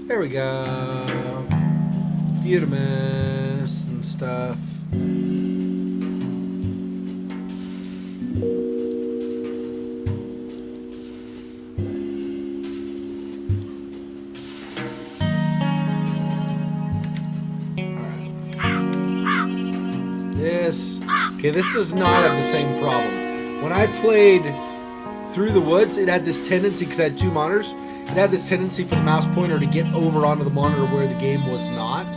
There we go. Butamus and stuff. Okay, this does not have the same problem. When I played Through the Woods, it had this tendency, because I had two monitors, it had this tendency for the mouse pointer to get over onto the monitor where the game was not.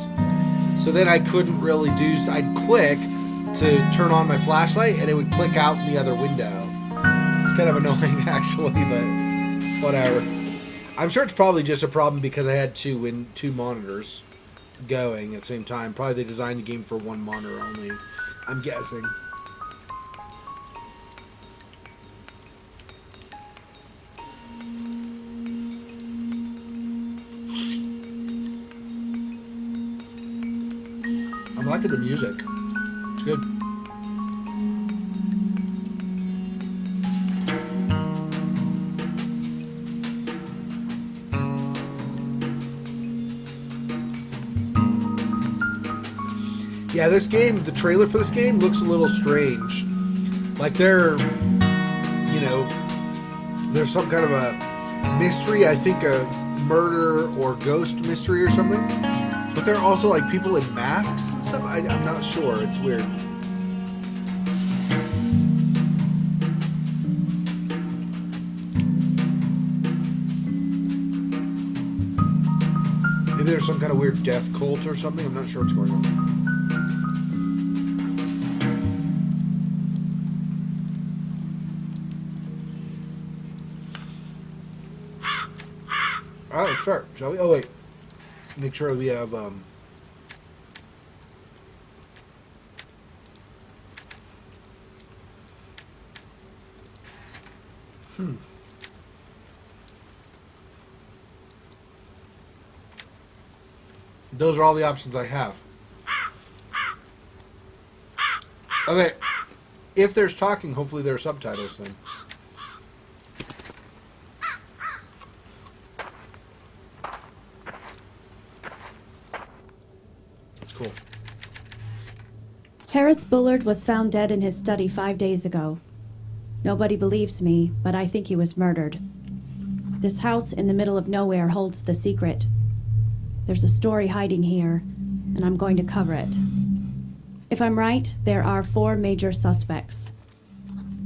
So then I couldn't really do, I'd click to turn on my flashlight and it would click out in the other window. It's kind of annoying actually, but whatever. I'm sure it's probably just a problem because I had two monitors going at the same time. Probably they designed the game for one monitor only, I'm guessing. I'm liking the music. It's good. Yeah, this game, the trailer for this game looks a little strange. Like there's some kind of a mystery, I think a murder or ghost mystery or something. But there are also like people in masks and stuff. I'm not sure. It's weird. Maybe there's some kind of weird death cult or something. I'm not sure what's going on. All right, let's start, shall we? Oh, wait. Make sure we have, Those are all the options I have. Okay. If there's talking, hopefully there are subtitles then. Cool. Harris Bullard was found dead in his study 5 days ago. Nobody believes me, but I think he was murdered. This house in the middle of nowhere holds the secret. There's a story hiding here, and I'm going to cover it. If I'm right, there are 4 major suspects.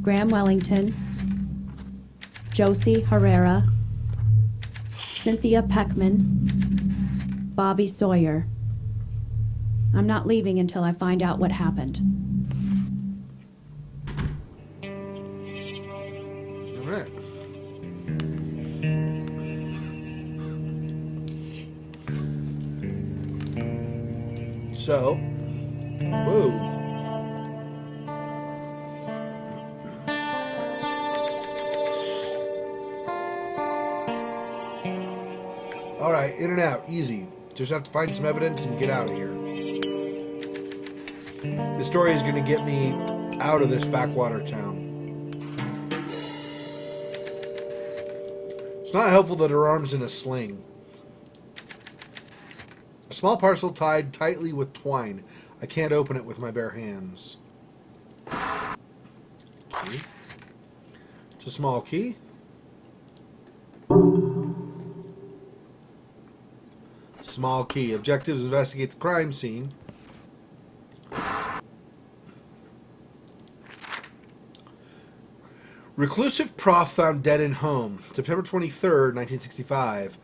Graham Wellington, Josie Herrera, Cynthia Peckman, Bobby Sawyer. I'm not leaving until I find out what happened. All right. So, whoa. All right, in and out, easy. Just have to find some evidence and get out of here. The story is going to get me out of this backwater town. It's not helpful that her arm's in a sling. A small parcel tied tightly with twine. I can't open it with my bare hands. Key. It's a small key. Small key. Objectives: investigate the crime scene. Reclusive prof found dead in home. September 23rd, 1965.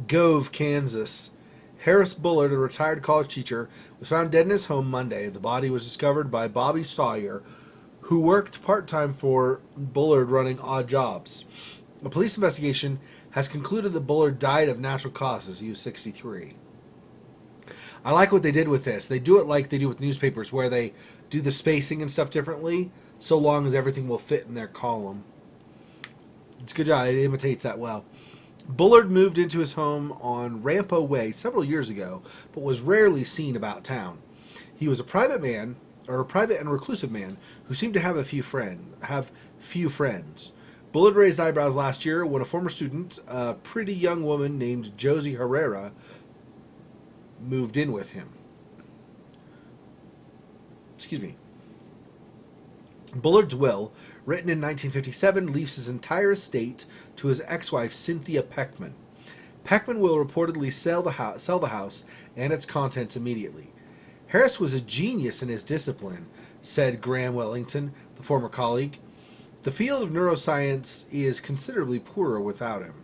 Gove, Kansas. Harris Bullard, a retired college teacher, was found dead in his home Monday. The body was discovered by Bobby Sawyer, who worked part-time for Bullard running odd jobs. A police investigation has concluded that Bullard died of natural causes. He was 63. I like what they did with this. They do it like they do with newspapers, where they do the spacing and stuff differently, so long as everything will fit in their column. It's a good job. It imitates that well. Bullard moved into his home on Rampo Way several years ago, but was rarely seen about town. He was a private and reclusive man who seemed to have few friends. Bullard raised eyebrows last year when a former student, a pretty young woman named Josie Herrera, moved in with him. Excuse me. Bullard's will, written in 1957, leaves his entire estate to his ex-wife, Cynthia Peckman. Peckman will reportedly sell the house and its contents immediately. Harris was a genius in his discipline, said Graham Wellington, the former colleague. The field of neuroscience is considerably poorer without him.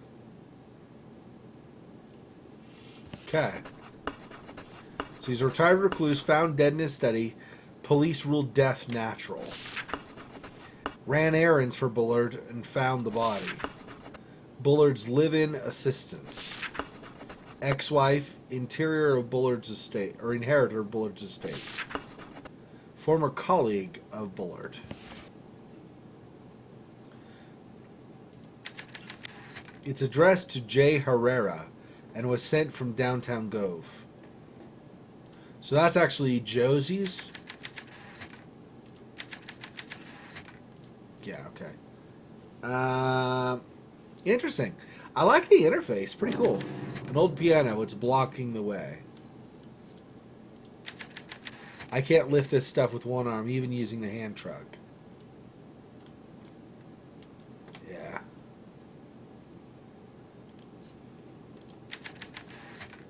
Okay. So he's a retired recluse, found dead in his study. Police ruled death natural. Ran errands for Bullard and found the body. Bullard's live-in assistant. Ex-wife, interior of Bullard's estate, or inheritor of Bullard's estate. Former colleague of Bullard. It's addressed to J. Herrera and was sent from downtown Gove. So that's actually Josie's. Yeah, okay. Interesting. I like the interface. Pretty cool. An old piano. It's blocking the way. I can't lift this stuff with one arm, even using the hand truck. Yeah.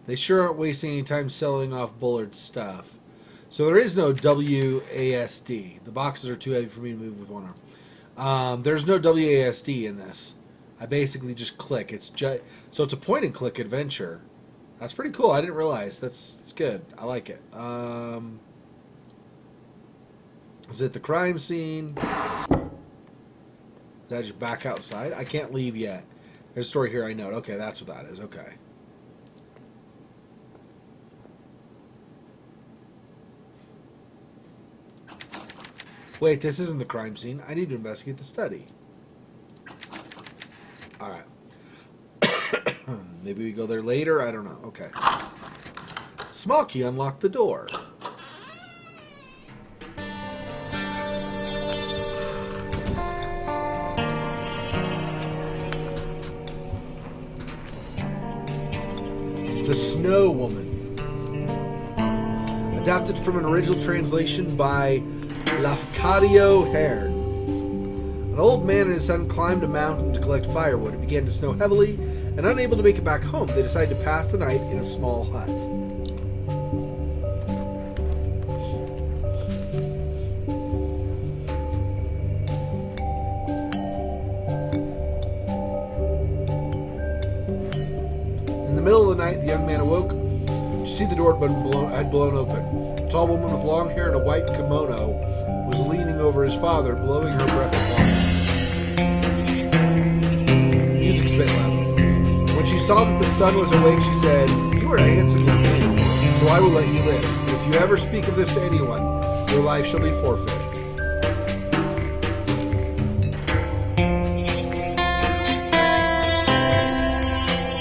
They sure aren't wasting any time selling off Bullard's stuff. So there is no WASD. The boxes are too heavy for me to move with one arm. There's no WASD in this. I basically just click. So it's a point-and-click adventure. That's pretty cool. I didn't realize. That's good. I like it. Is it the crime scene? Is that just back outside? I can't leave yet. There's a story here I note. Okay, that's what that is. Okay. Wait, this isn't the crime scene. I need to investigate the study. Alright. Maybe we go there later. I don't know. Okay. Small key unlocked the door. The Snow Woman. Adapted from an original translation by Lafcadio Hare. An old man and his son climbed a mountain to collect firewood. It began to snow heavily, and unable to make it back home, they decided to pass the night in a small hut. In the middle of the night, the young man awoke to see the door had blown open. A tall woman with long hair and a white kimono was leaning over his father, blowing her breath of fire. Music's a bit loud. When she saw that the son was awake, she said, "You are a handsome young man, so I will let you live. If you ever speak of this to anyone, your life shall be forfeit."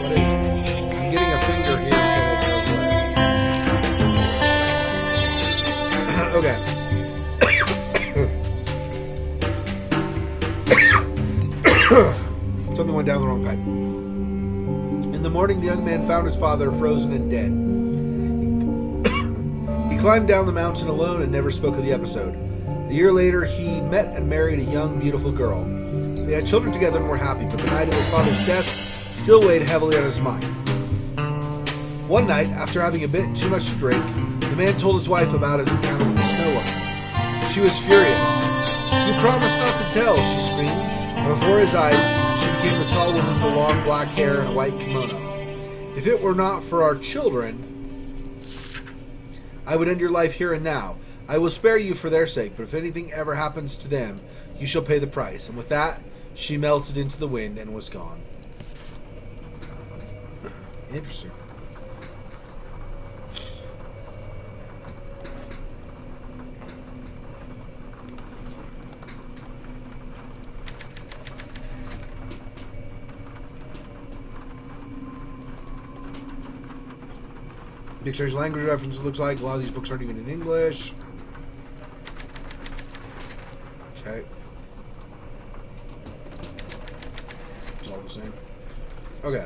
What is it? I'm getting a finger here, but then it goes away. Okay. Something went down the wrong pipe. In the morning, the young man found his father frozen and dead. He climbed down the mountain alone and never spoke of the episode. A year later, he met and married a young, beautiful girl. They had children together and were happy, but the night of his father's death still weighed heavily on his mind. One night, after having a bit too much to drink, the man told his wife about his encounter with the Snow Woman. She was furious. "You promised not to tell," she screamed. And before his eyes, she became the tall woman with the long black hair and a white kimono. "If it were not for our children, I would end your life here and now. I will spare you for their sake, but if anything ever happens to them, you shall pay the price." And with that, she melted into the wind and was gone. Interesting. Dictionary's language references looks like a lot of these books aren't even in English. Okay. Okay.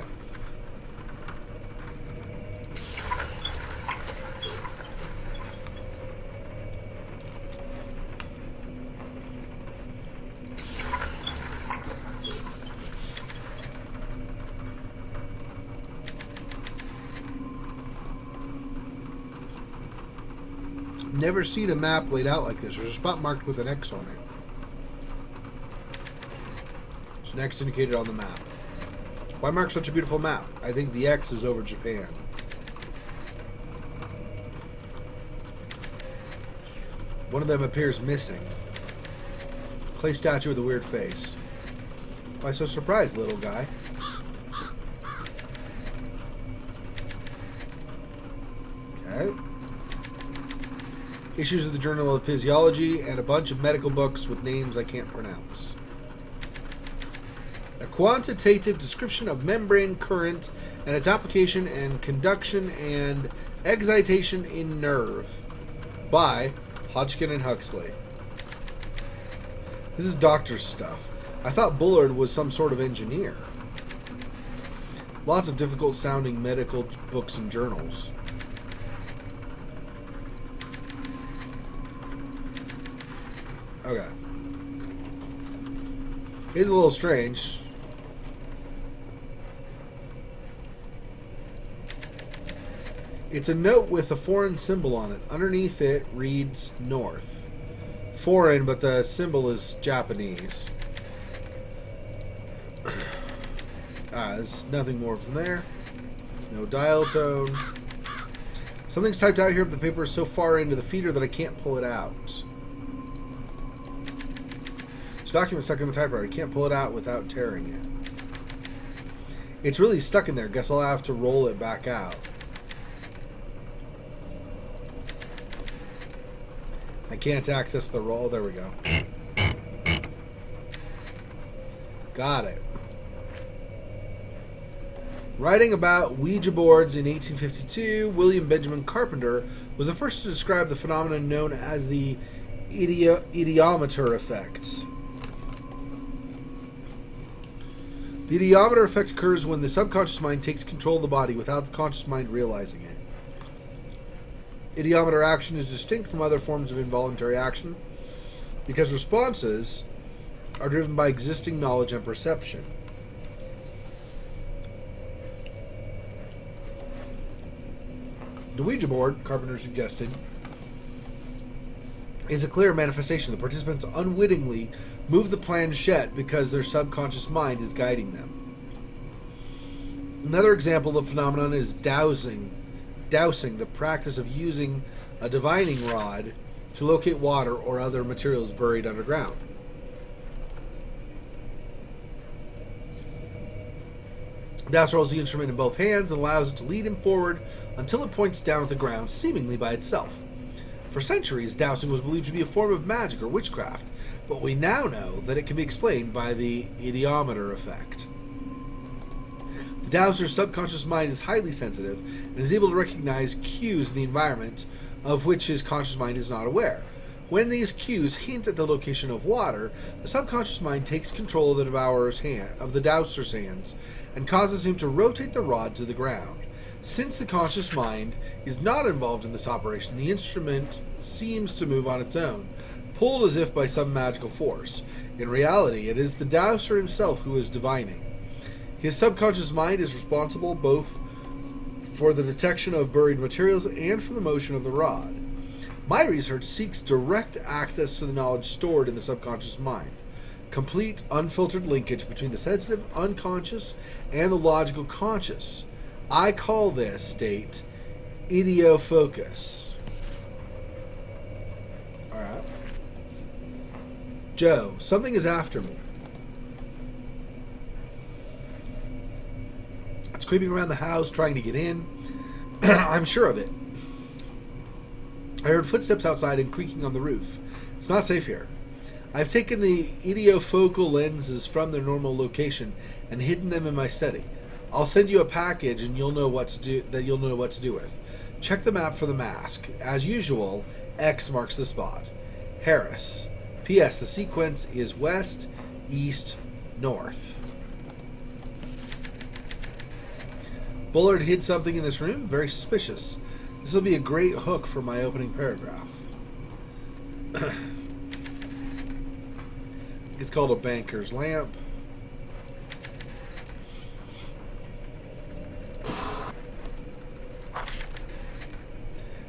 Never seen a map laid out like this. There's a spot marked with an X on it. There's an X indicated on the map. Why mark such a beautiful map? I think the X is over Japan. One of them appears missing. Clay statue with a weird face. Why so surprised, little guy? Okay. Issues of the Journal of Physiology, and a bunch of medical books with names I can't pronounce. A quantitative description of membrane current and its application and conduction and excitation in nerve by Hodgkin and Huxley. This is doctor's stuff. I thought Bullard was some sort of engineer. Lots of difficult sounding medical books and journals. Okay. It's a little strange. It's a note with a foreign symbol on it. Underneath it reads North. Foreign, but the symbol is Japanese. There's nothing more from there. No dial tone. Something's typed out here, but the paper is so far into the feeder that I can't pull it out. This document's stuck in the typewriter. I can't pull it out without tearing it. It's really stuck in there. Guess I'll have to roll it back out. I can't access the roll. There we go. Got it. Writing about Ouija boards in 1852, William Benjamin Carpenter was the first to describe the phenomenon known as the idiometer effect. The idiometer effect occurs when the subconscious mind takes control of the body without the conscious mind realizing it. Idiometer action is distinct from other forms of involuntary action because responses are driven by existing knowledge and perception. The Ouija board, Carpenter suggested, is a clear manifestation. The participants unwittingly move the planchette because their subconscious mind is guiding them. Another example of the phenomenon is dowsing, the practice of using a divining rod to locate water or other materials buried underground. Dowser holds the instrument in both hands and allows it to lead him forward until it points down at the ground, seemingly by itself. For centuries, dowsing was believed to be a form of magic or witchcraft, but we now know that it can be explained by the idiometer effect. The dowser's subconscious mind is highly sensitive and is able to recognize cues in the environment of which his conscious mind is not aware. When these cues hint at the location of water, the subconscious mind takes control of the dowser's hands and causes him to rotate the rod to the ground. Since the conscious mind is not involved in this operation, the instrument seems to move on its own, pulled as if by some magical force. In reality, it is the dowser himself who is divining. His subconscious mind is responsible both for the detection of buried materials and for the motion of the rod. My research seeks direct access to the knowledge stored in the subconscious mind. Complete, unfiltered linkage between the sensitive unconscious and the logical conscious. I call this state idiofocus. Alright. Joe, something is after me. It's creeping around the house, trying to get in. I'm sure of it. I heard footsteps outside and creaking on the roof. It's not safe here. I've taken the idiofocal lenses from their normal location and hidden them in my study. I'll send you a package and you'll know what to do with. Check the map for the mask. As usual, X marks the spot. Harris. P.S. The sequence is west, east, north. Bullard hid something in this room? Very suspicious. This will be a great hook for my opening paragraph. It's called a banker's lamp.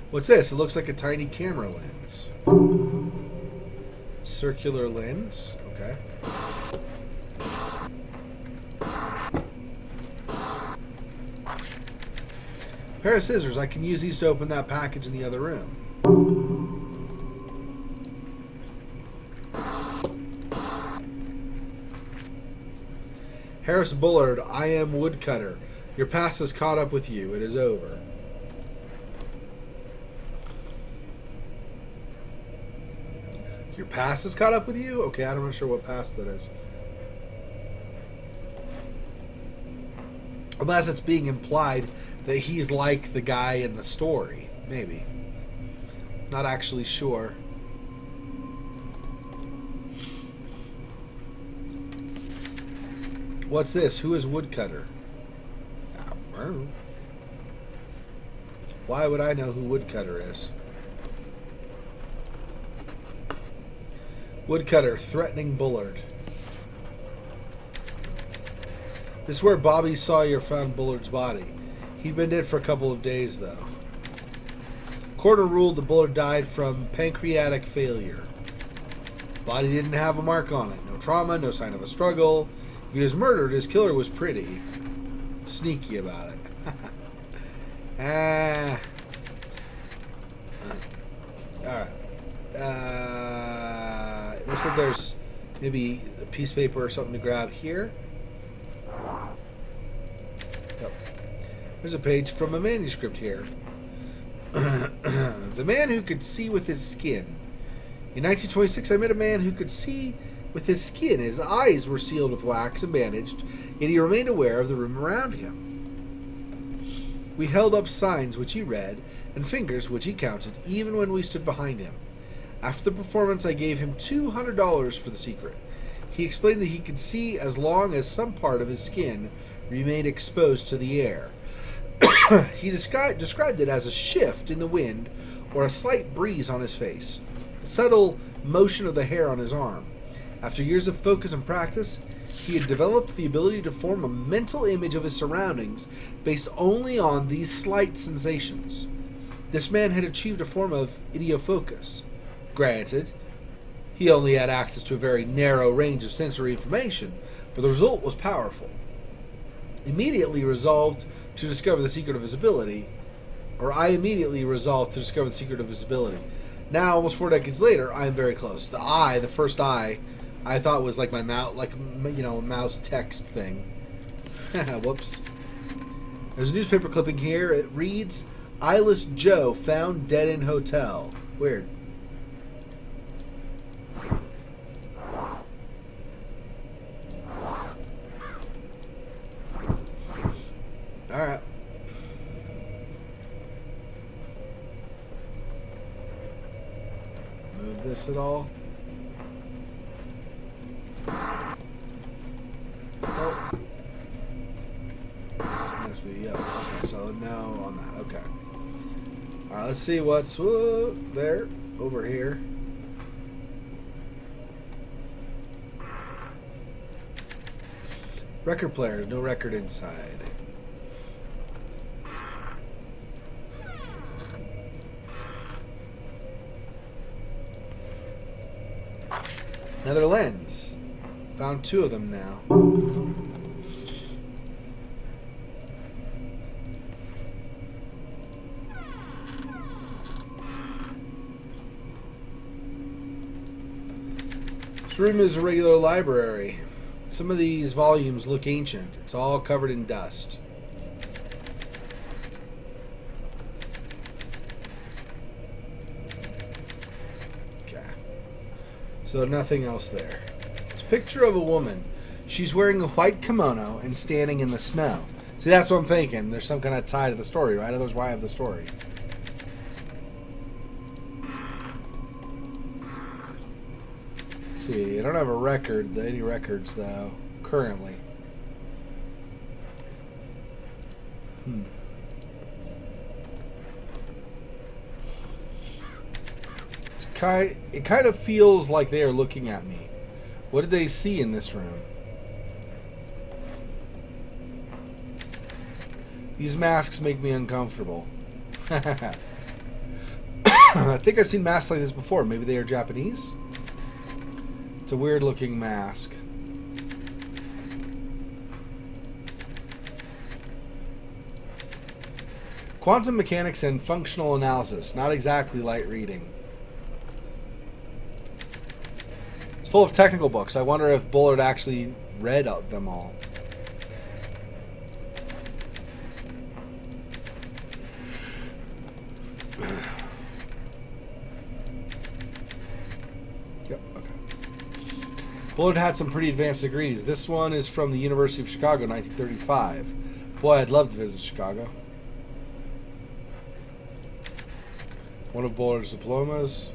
What's this? It looks like a tiny camera lens. Circular lens. Okay. Pair of scissors. I can use these to open that package in the other room. Harris Bullard, I am woodcutter. Your past has caught up with you. It is over. Your past has caught up with you? Okay, I'm not sure what past that is. Unless it's being implied that he's like the guy in the story. Maybe. Not actually sure. What's this? Who is woodcutter? Why would I know who woodcutter is? Woodcutter threatening Bullard. This is where Bobby Sawyer found Bullard's body. He'd been dead for a couple of days, though. Coroner ruled that Bullard died from pancreatic failure. Body didn't have a mark on it. No trauma, no sign of a struggle. If he was murdered, his killer was pretty sneaky about it. Alright. It looks like there's maybe a piece of paper or something to grab here. Oh. There's a page from a manuscript here. The man who could see with his skin. In 1926, I met a man who could see with his skin. His eyes were sealed with wax and bandaged, yet he remained aware of the room around him. We held up signs which he read, and fingers which he counted, even when we stood behind him. After the performance, I gave him $200 for the secret. He explained that he could see as long as some part of his skin remained exposed to the air. He described it as a shift in the wind or a slight breeze on his face, the subtle motion of the hair on his arm. After years of focus and practice, he had developed the ability to form a mental image of his surroundings based only on these slight sensations. This man had achieved a form of idiofocus. Granted, he only had access to a very narrow range of sensory information, but the result was powerful. Immediately resolved to discover the secret of his ability, or I immediately resolved to discover the secret of his ability. Now, almost 4 decades later, I am very close. The first eye, I thought was like my mouse, like, you know, a mouse text thing. Whoops. There's a newspaper clipping here. It reads, "Eyeless Joe found dead in hotel." Weird. Alright. Move this at all. Oh. Must be, yeah. Okay, so no on that. Okay. Alright, let's see what's there, over here. Record player, no record inside. Another lens. Found 2 of them now. This room is a regular library. Some of these volumes look ancient. It's all covered in dust. So nothing else there. It's a picture of a woman. She's wearing a white kimono and standing in the snow. See, that's what I'm thinking. There's some kind of tie to the story, right? Otherwise, why have the story? Let's see. I don't have a record, any records, though, currently. It kind of feels like they are looking at me. What did they see in this room? These masks make me uncomfortable. I think I've seen masks like this before. Maybe they are Japanese? It's a weird looking mask. Quantum mechanics and functional analysis. Not exactly light reading. It's full of technical books. I wonder if Bullard actually read them all. Yep, okay. Bullard had some pretty advanced degrees. This one is from the University of Chicago, 1935. Boy, I'd love to visit Chicago. One of Bullard's diplomas.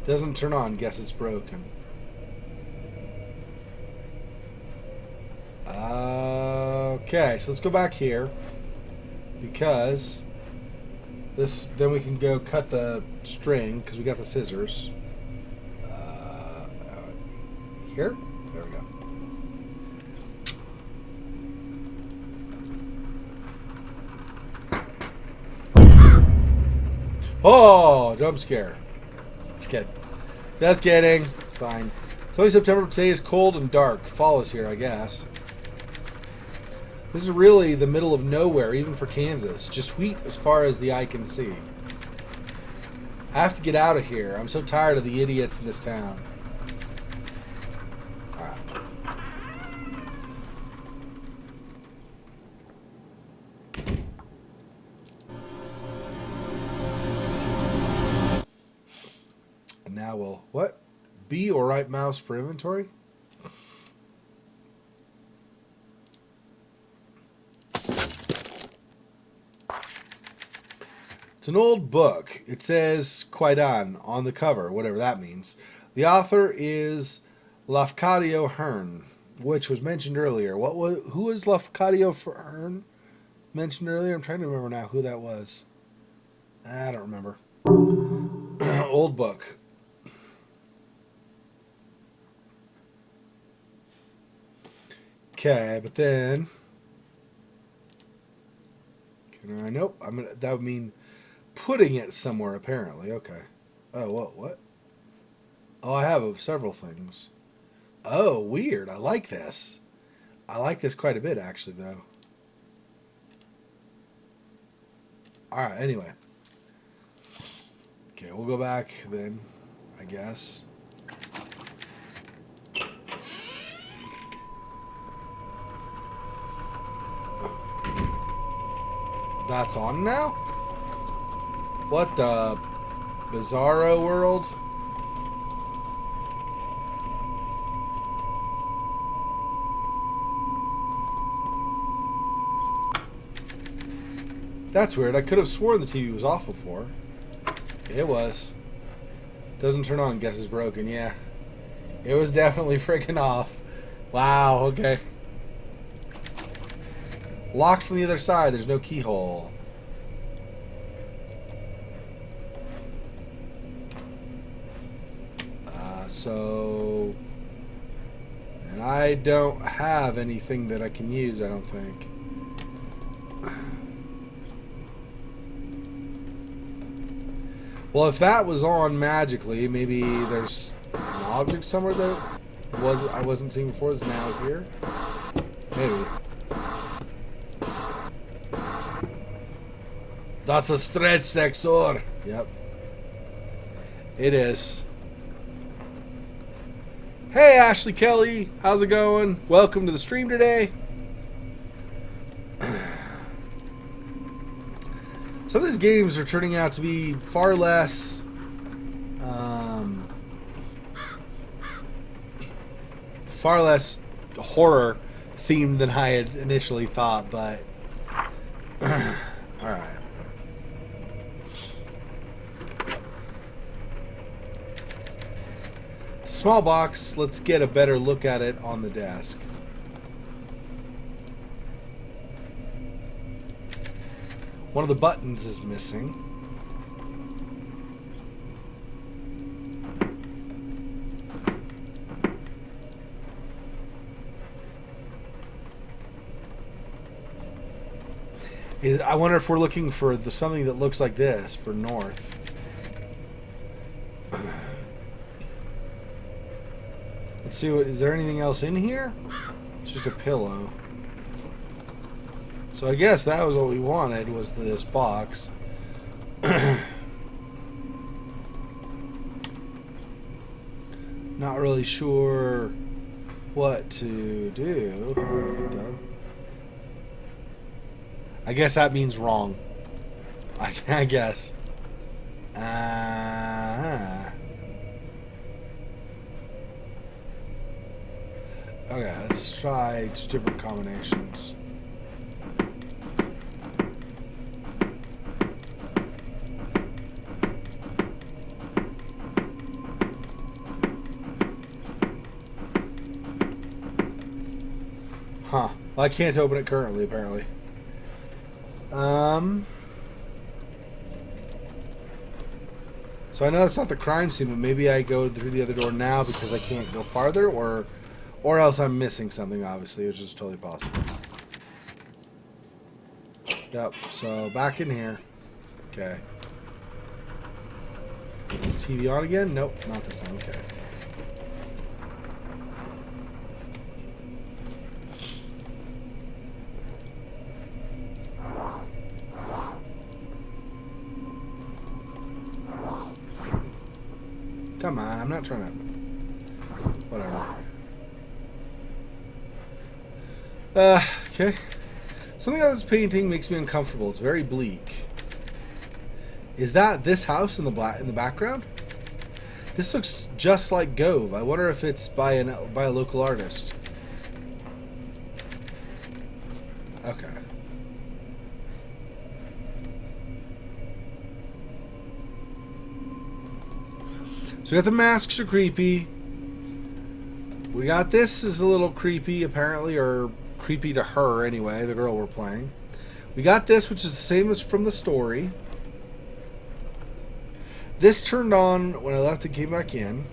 Doesn't turn on. Guess it's broken. Okay, so let's go back here. Because this, then we can go cut the string because we got the scissors. Here? There we go. Oh, jump scare. Just kidding. Just kidding. It's fine. It's only September. Today is cold and dark. Fall is here, I guess. This is really the middle of nowhere, even for Kansas. Just wheat as far as the eye can see. I have to get out of here. I'm so tired of the idiots in this town. Alright. And now we'll... What? B or right mouse for inventory? It's an old book. It says Quaidan on the cover, whatever that means. The author is Lafcadio Hearn, which was mentioned earlier. Who was Lafcadio Hearn mentioned earlier? I'm trying to remember now who that was. I don't remember. Old book. Okay, but then can I? Nope. That would mean putting it somewhere, apparently. Okay. Oh, what? Oh, I have several things. Oh, weird. I like this. I like this quite a bit, actually, though. Alright, anyway. Okay, we'll go back then, I guess. That's on now? What the bizarro world? That's weird. I could have sworn the TV was off before. It was. Doesn't turn on. Guess it's broken. Yeah. It was definitely freaking off. Wow. Okay. Locked from the other side. There's no keyhole. So... And I don't have anything that I can use, I don't think. Well, if that was on magically, maybe there's an object somewhere that I wasn't seeing before that's now here. Maybe. That's a stretch sexor. Yep. It is. Hey, Ashley Kelly. How's it going? Welcome to the stream today. Some of these games are turning out to be far less horror themed than I had initially thought, but alright. Small box, let's get a better look at it on the desk. One of the buttons is missing. I wonder if we're looking for something that looks like this for north. Let's see, is there anything else in here? It's just a pillow. So I guess that was what we wanted, was this box. Not really sure what to do with it, though. I guess that means wrong. I guess. Okay, let's try just different combinations. Huh. Well, I can't open it currently, apparently. So I know it's not the crime scene, but maybe I go through the other door now because I can't go farther, or else I'm missing something, obviously, which is totally possible. Yep, so back in here. Okay. Is the TV on again? Nope, not this time. Okay. Come on, I'm not trying to... Whatever. Okay. Something about this painting makes me uncomfortable. It's very bleak. Is that this house in the background? This looks just like Gove. I wonder if it's by a local artist. Okay. So we got the masks are creepy. We got this is a little creepy, apparently, or creepy to her anyway, the girl we're playing. We got this, which is the same as from the story. This turned on when I left and came back in.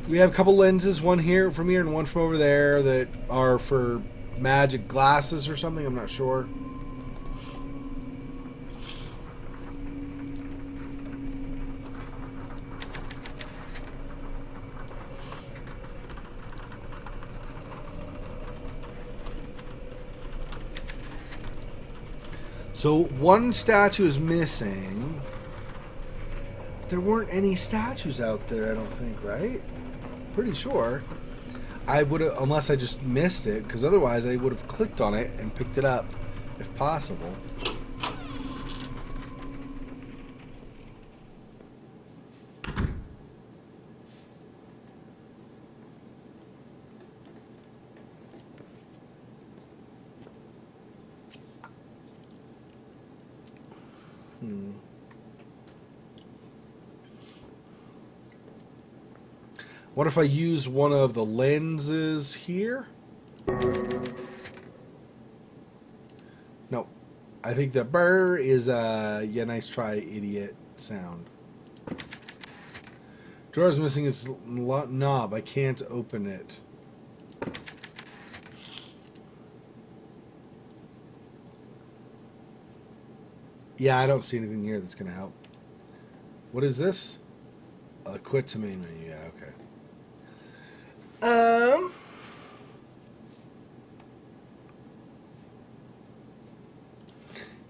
We have a couple lenses, one here from here and one from over there, that are for magic glasses or something, I'm not sure. So one statue is missing. There weren't any statues out there, I don't think, right? Pretty sure. I would have, unless I just missed it, because otherwise I would have clicked on it and picked it up, if possible. What if I use one of the lenses here? Nope. I think the burr is a yeah, nice try, idiot sound. Drawer's missing its knob. I can't open it. Yeah, I don't see anything here that's going to help. What is this? Quit to main menu. Yeah, okay.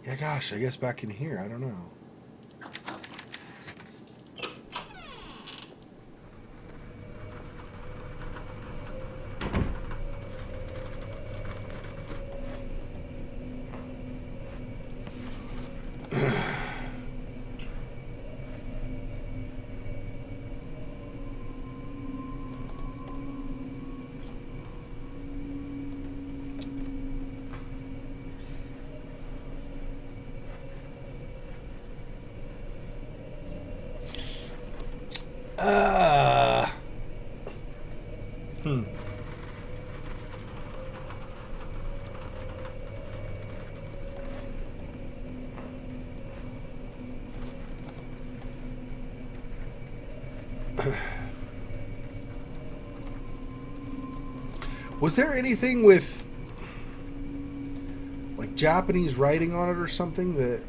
Yeah, gosh, I guess back in here, I don't know. Hmm. Was there anything with like Japanese writing on it or something that...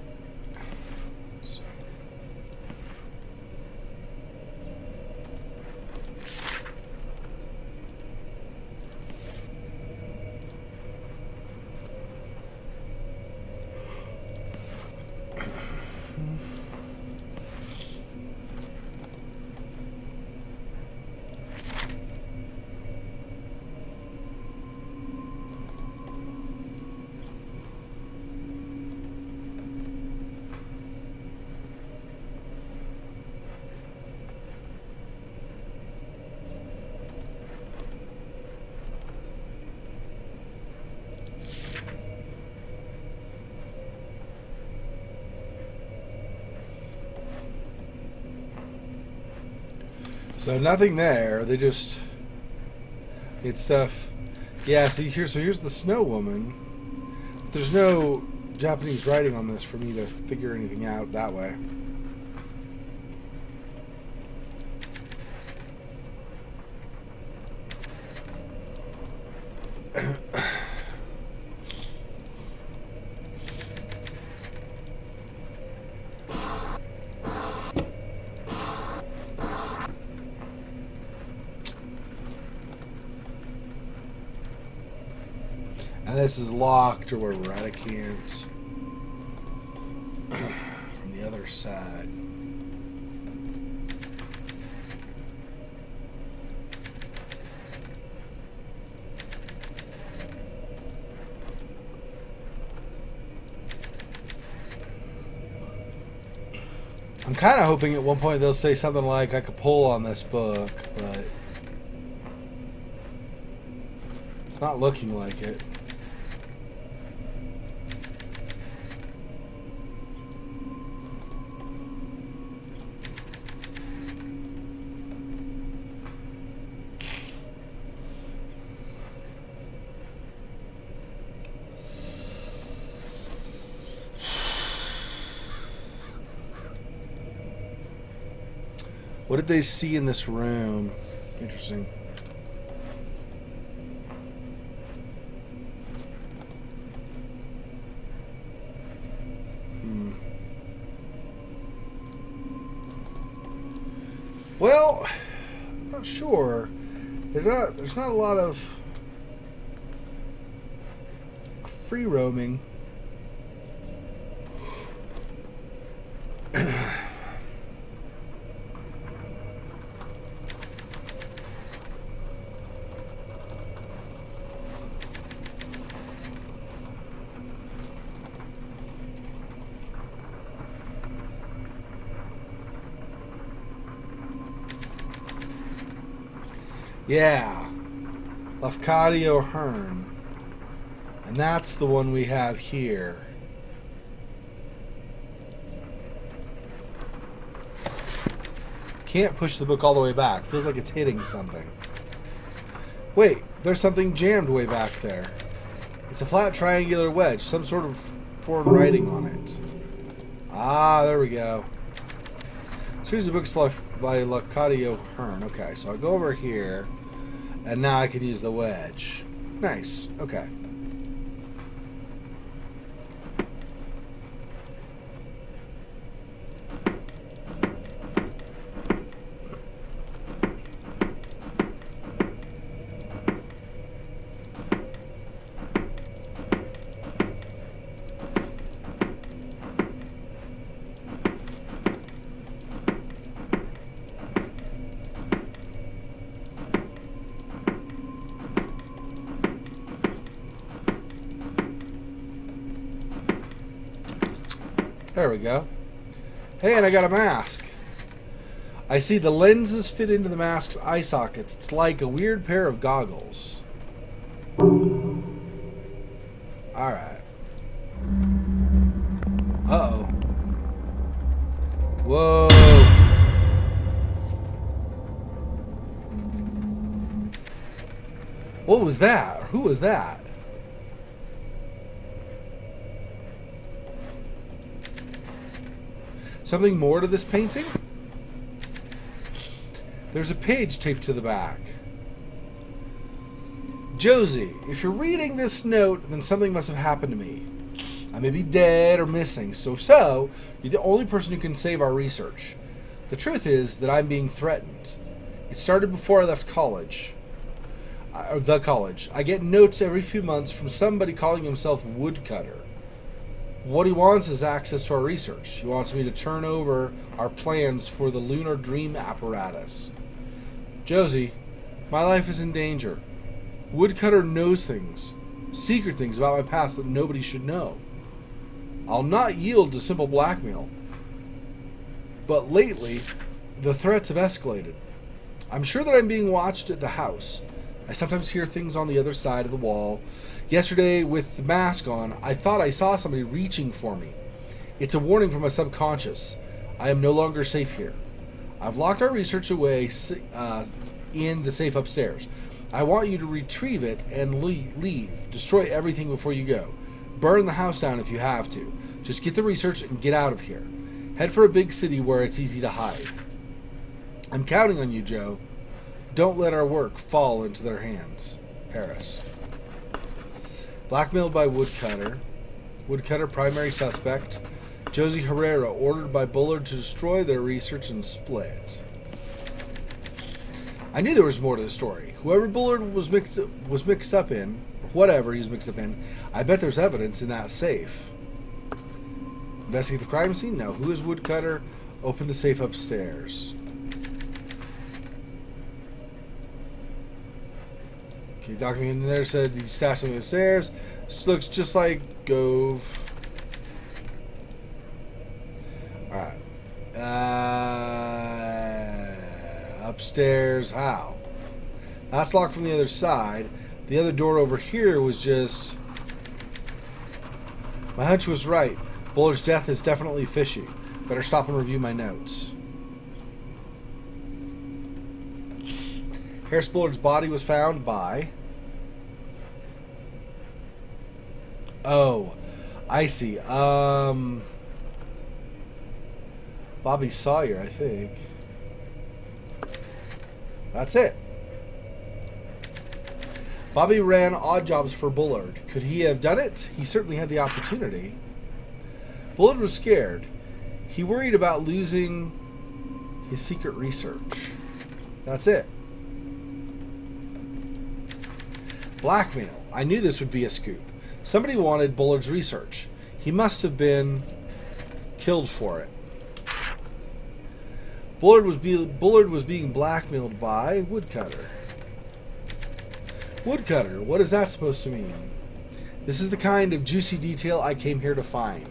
So nothing there. They just need stuff. Yeah. So here's the Snow Woman. But there's no Japanese writing on this for me to figure anything out that way. And this is locked or where we're at. I can't. From the other side. I'm kind of hoping at one point they'll say something like I could pull on this book, but it's not looking like it. What did they see in this room? Interesting. Well, I'm not sure. There's not a lot of free roaming. Yeah, Lafcadio Hearn. And that's the one we have here. Can't push the book all the way back. Feels like it's hitting something. Wait, there's something jammed way back there. It's a flat triangular wedge. Some sort of foreign writing on it. Ah, there we go. Series of books by Lafcadio Hearn. Okay, so I go over here. And now I can use the wedge. Nice. Okay. There we go. Hey, and I got a mask. I see the lenses fit into the mask's eye sockets. It's like a weird pair of goggles. Alright. Uh-oh. Whoa. What was that? Or who was that? Something more to this painting? There's a page taped to the back. Josie, if you're reading this note, then something must have happened to me. I may be dead or missing, so you're the only person who can save our research. The truth is that I'm being threatened. It started before I left college. The college. I get notes every few months from somebody calling himself Woodcutter. What he wants is access to our research. He wants me to turn over our plans for the lunar dream apparatus. Josie, my life is in danger. Woodcutter knows things, secret things about my past that nobody should know. I'll not yield to simple blackmail. But lately, the threats have escalated. I'm sure that I'm being watched at the house. I sometimes hear things on the other side of the wall. Yesterday, with the mask on, I thought I saw somebody reaching for me. It's a warning from my subconscious. I am no longer safe here. I've locked our research away in the safe upstairs. I want you to retrieve it and leave. Destroy everything before you go. Burn the house down if you have to. Just get the research and get out of here. Head for a big city where it's easy to hide. I'm counting on you, Joe. Don't let our work fall into their hands. Harris. Blackmailed by Woodcutter. Woodcutter primary suspect. Josie Herrera ordered by Bullard to destroy their research and split. I knew there was more to the story. Whoever Bullard was mixed up in, whatever he was mixed up in, I bet there's evidence in that safe. Investigate the crime scene? No. Who is Woodcutter? Open the safe upstairs. Okay, document in there said he stashed something upstairs. This looks just like Gove. Alright. Upstairs. How? That's locked from the other side. The other door over here was just... My hunch was right. Bullard's death is definitely fishy. Better stop and review my notes. Harris Bullard's body was found by... Oh, I see. Bobby Sawyer, I think. That's it. Bobby ran odd jobs for Bullard. Could he have done it? He certainly had the opportunity. Bullard was scared. He worried about losing his secret research. That's it. Blackmail. I knew this would be a scoop. Somebody wanted Bullard's research. He must have been killed for it. Bullard was being blackmailed by Woodcutter. Woodcutter, what is that supposed to mean? This is the kind of juicy detail I came here to find.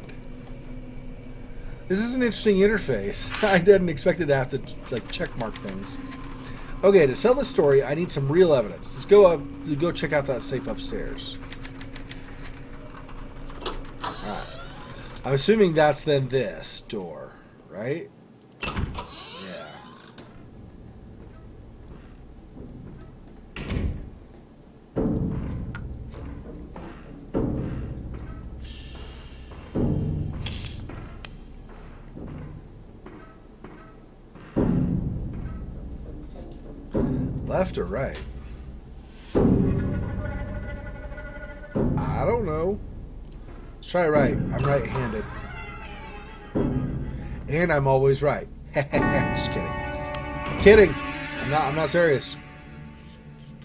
This is an interesting interface. I didn't expect it to have to checkmark things. Okay, to sell this story, I need some real evidence. Let's go check out that safe upstairs. Alright. I'm assuming that's then this door, right? Yeah. Left or right? I don't know. Let's try right. I'm right-handed. And I'm always right. Just kidding. Kidding. I'm not serious.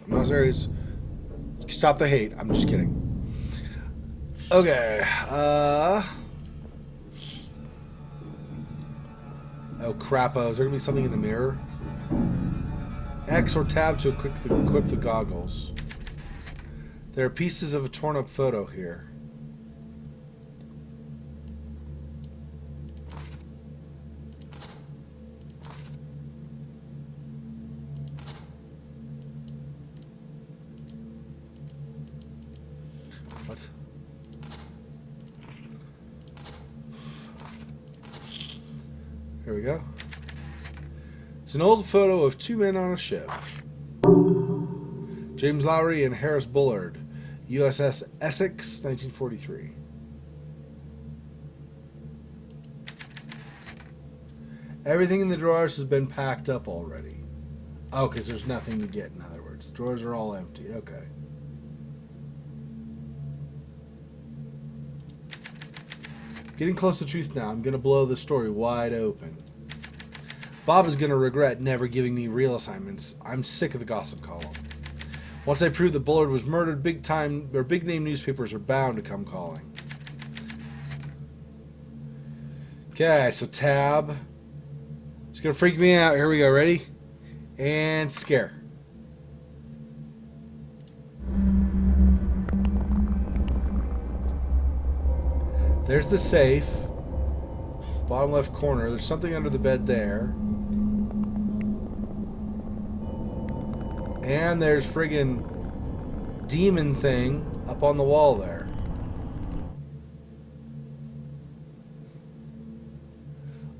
I'm not serious. Stop the hate. I'm just kidding. Okay. Oh crappo. Is there gonna be something in the mirror? X or tab to equip the goggles. There are pieces of a torn up photo here. What? Here we go. It's an old photo of two men on a ship. James Lowry and Harris Bullard, USS Essex, 1943. Everything in the drawers has been packed up already. Oh, because there's nothing to get, in other words. Drawers are all empty. Okay. Getting close to truth now. I'm going to blow the story wide open. Bob is going to regret never giving me real assignments. I'm sick of the gossip column. Once I prove that Bullard was murdered, big name newspapers are bound to come calling. Okay, so tab. It's going to freak me out. Here we go. Ready? And scare. There's the safe. Bottom left corner. There's something under the bed there. And there's friggin' demon thing up on the wall there.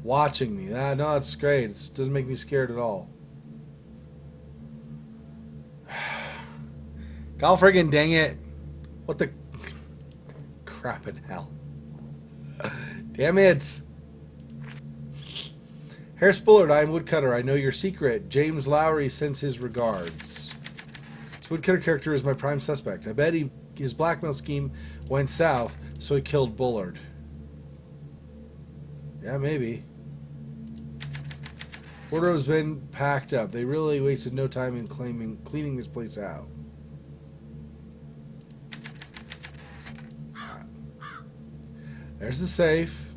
Watching me. No, it's great. It doesn't make me scared at all. God friggin' dang it. What the crap in hell. Damn it. Harris Bullard, I am Woodcutter. I know your secret. James Lowry sends his regards. This Woodcutter character is my prime suspect. I bet his blackmail scheme went south, so he killed Bullard. Yeah, maybe. Wardrobe's been packed up. They really wasted no time in cleaning this place out. There's the safe.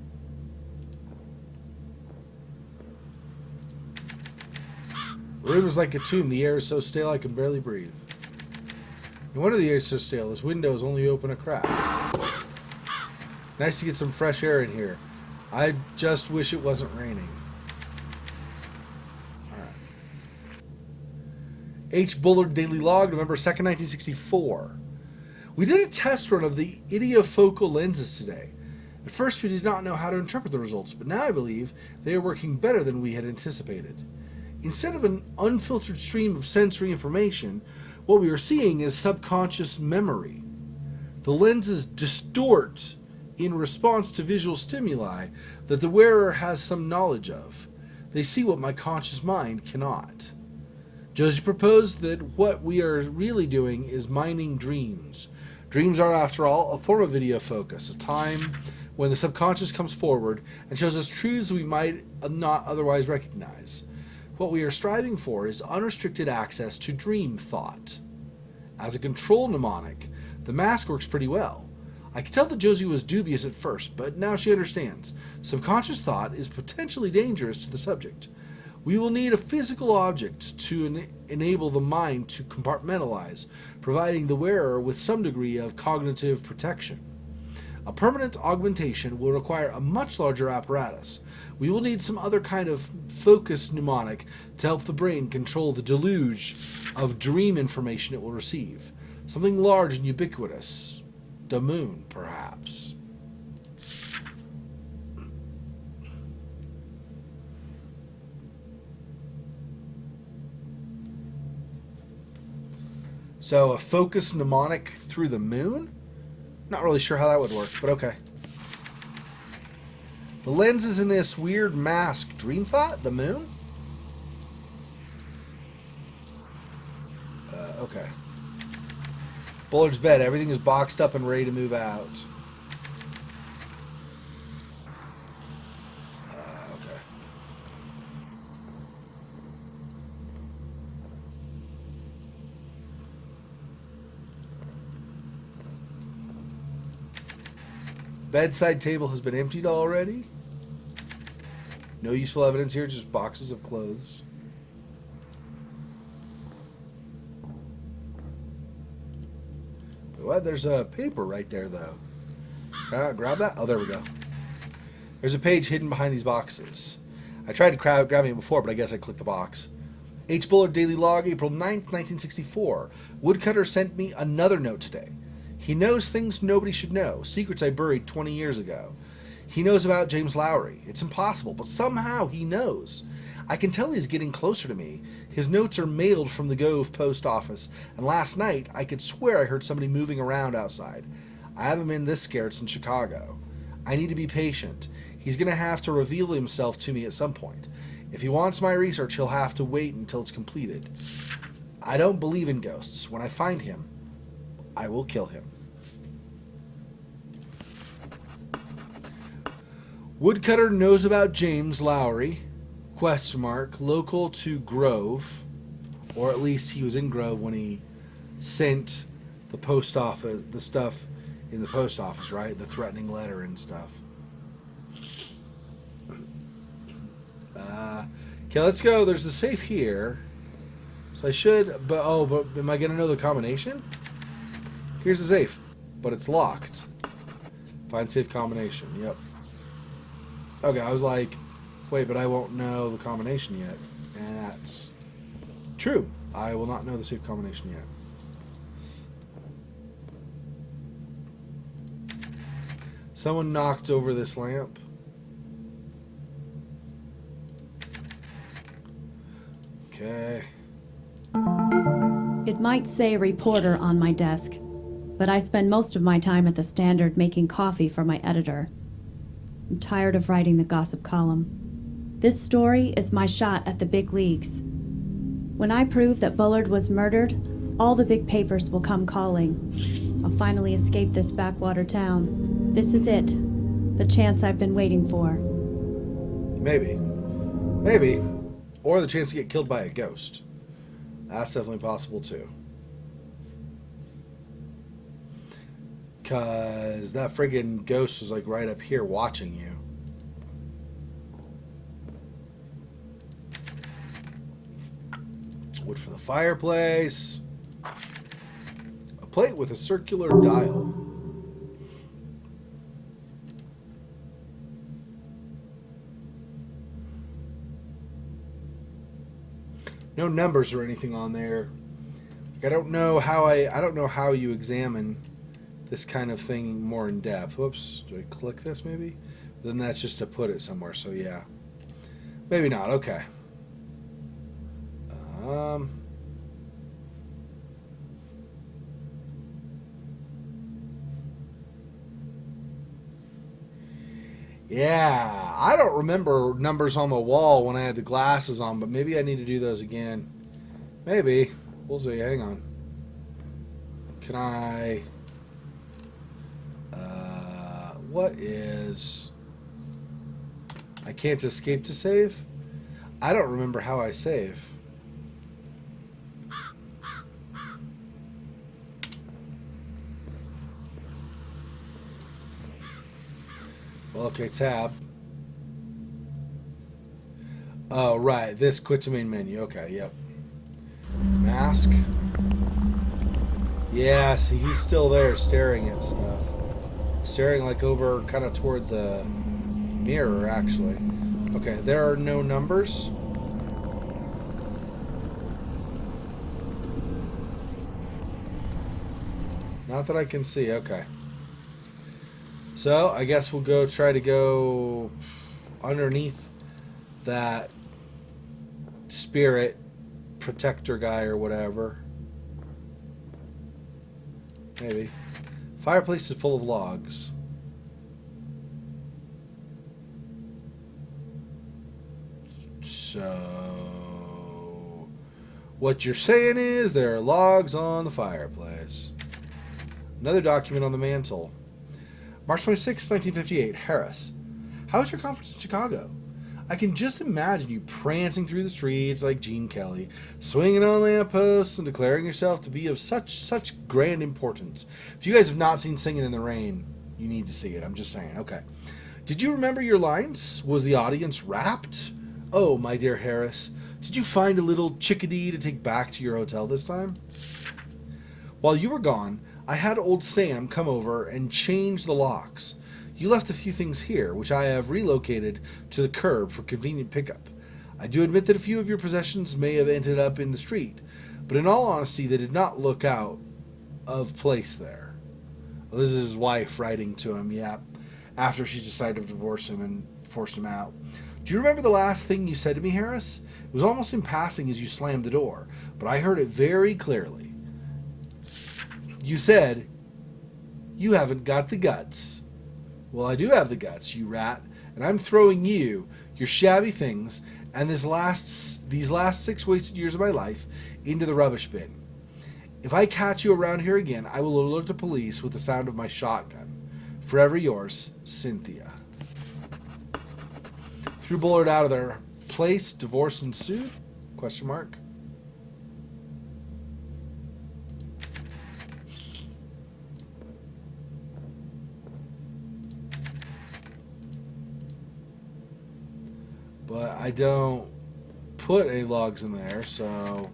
The room is like a tomb. The air is so stale I can barely breathe. No wonder the air is so stale. This window is only open a crack. Nice to get some fresh air in here. I just wish it wasn't raining. Alright. H. Bullard Daily Log, November 2nd, 1964. We did a test run of the idiofocal lenses today. At first we did not know how to interpret the results, but now I believe they are working better than we had anticipated. Instead of an unfiltered stream of sensory information, what we are seeing is subconscious memory. The lenses distort in response to visual stimuli that the wearer has some knowledge of. They see what my conscious mind cannot. Josie proposed that what we are really doing is mining dreams. Dreams are, after all, a form of video focus, a time when the subconscious comes forward and shows us truths we might not otherwise recognize. What we are striving for is unrestricted access to dream thought. As a control mnemonic, the mask works pretty well. I could tell that Josie was dubious at first, but now she understands. Subconscious thought is potentially dangerous to the subject. We will need a physical object to enable the mind to compartmentalize, providing the wearer with some degree of cognitive protection. A permanent augmentation will require a much larger apparatus. We will need some other kind of focus mnemonic to help the brain control the deluge of dream information it will receive. Something large and ubiquitous. The moon, perhaps. So, a focus mnemonic through the moon? Not really sure how that would work, but okay. The lens is in this weird mask. Dream thought? The moon? Okay. Bullard's bed. Everything is boxed up and ready to move out. Okay. Bedside table has been emptied already. No useful evidence here, just boxes of clothes. What? There's a paper right there, though. Grab that? Oh, there we go. There's a page hidden behind these boxes. I tried to grab it before, but I guess I clicked the box. H. Bullard Daily Log, April 9th, 1964. Woodcutter sent me another note today. He knows things nobody should know, secrets I buried 20 years ago. He knows about James Lowry. It's impossible, but somehow he knows. I can tell he's getting closer to me. His notes are mailed from the Gove post office, and last night I could swear I heard somebody moving around outside. I haven't been this scared since Chicago. I need to be patient. He's going to have to reveal himself to me at some point. If he wants my research, he'll have to wait until it's completed. I don't believe in ghosts. When I find him, I will kill him. Woodcutter knows about James Lowry, ? Local to Grove, or at least he was in Grove when he sent the post office, the stuff in the post office, right? The threatening letter and stuff. Okay, let's go. There's the safe here. So I should, but am I going to know the combination? Here's the safe, but it's locked. Find safe combination, yep. Okay, I was like, wait, but I won't know the combination yet. And that's true. I will not know the safe combination yet. Someone knocked over this lamp. Okay. It might say reporter on my desk, but I spend most of my time at the Standard making coffee for my editor. I'm tired of writing the gossip column. This story is my shot at the big leagues. When I prove that Bullard was murdered, all the big papers will come calling. I'll finally escape this backwater town. This is it. The chance I've been waiting for. Maybe. Maybe. Or the chance to get killed by a ghost. That's definitely possible too. Because that friggin' ghost was like right up here watching you. Wood for the fireplace. A plate with a circular dial. No numbers or anything on there. I don't know how you examine this kind of thing more in depth. Whoops, do I click this maybe? Then that's just to put it somewhere, so yeah. Maybe not, okay. Yeah, I don't remember numbers on the wall when I had the glasses on, but maybe I need to do those again. Maybe. We'll see. Hang on. Can I... what is... I can't escape to save? I don't remember how I save. Well, okay, tab. Oh, right. This quit to main menu. Okay, yep. Mask. Yeah, see, he's still there staring at stuff. Staring like over kind of toward the mirror, actually. Okay, there are no numbers. Not that I can see. Okay. So, I guess we'll try to go underneath that spirit protector guy or whatever. Maybe. Fireplace is full of logs. So, what you're saying is there are logs on the fireplace. Another document on the mantle. March 26, 1958, Harris. How was your conference in Chicago? I can just imagine you prancing through the streets like Gene Kelly, swinging on lampposts and declaring yourself to be of such grand importance. If you guys have not seen Singing in the Rain, you need to see it. I'm just saying. Okay. Did you remember your lines? Was the audience rapt? Oh, my dear Harris, did you find a little chickadee to take back to your hotel this time? While you were gone, I had old Sam come over and change the locks. You left a few things here, which I have relocated to the curb for convenient pickup. I do admit that a few of your possessions may have ended up in the street, but in all honesty, they did not look out of place there. Well, this is his wife writing to him, yeah, after she decided to divorce him and forced him out. Do you remember the last thing you said to me, Harris? It was almost in passing as you slammed the door, but I heard it very clearly. You said, "You haven't got the guts." Well, I do have the guts, you rat, and I'm throwing you, your shabby things, and these last 6 wasted years of my life into the rubbish bin. If I catch you around here again, I will alert the police with the sound of my shotgun. Forever yours, Cynthia. Threw Bullard out of their place. Divorce ensued? Question mark. But I don't put any logs in there, so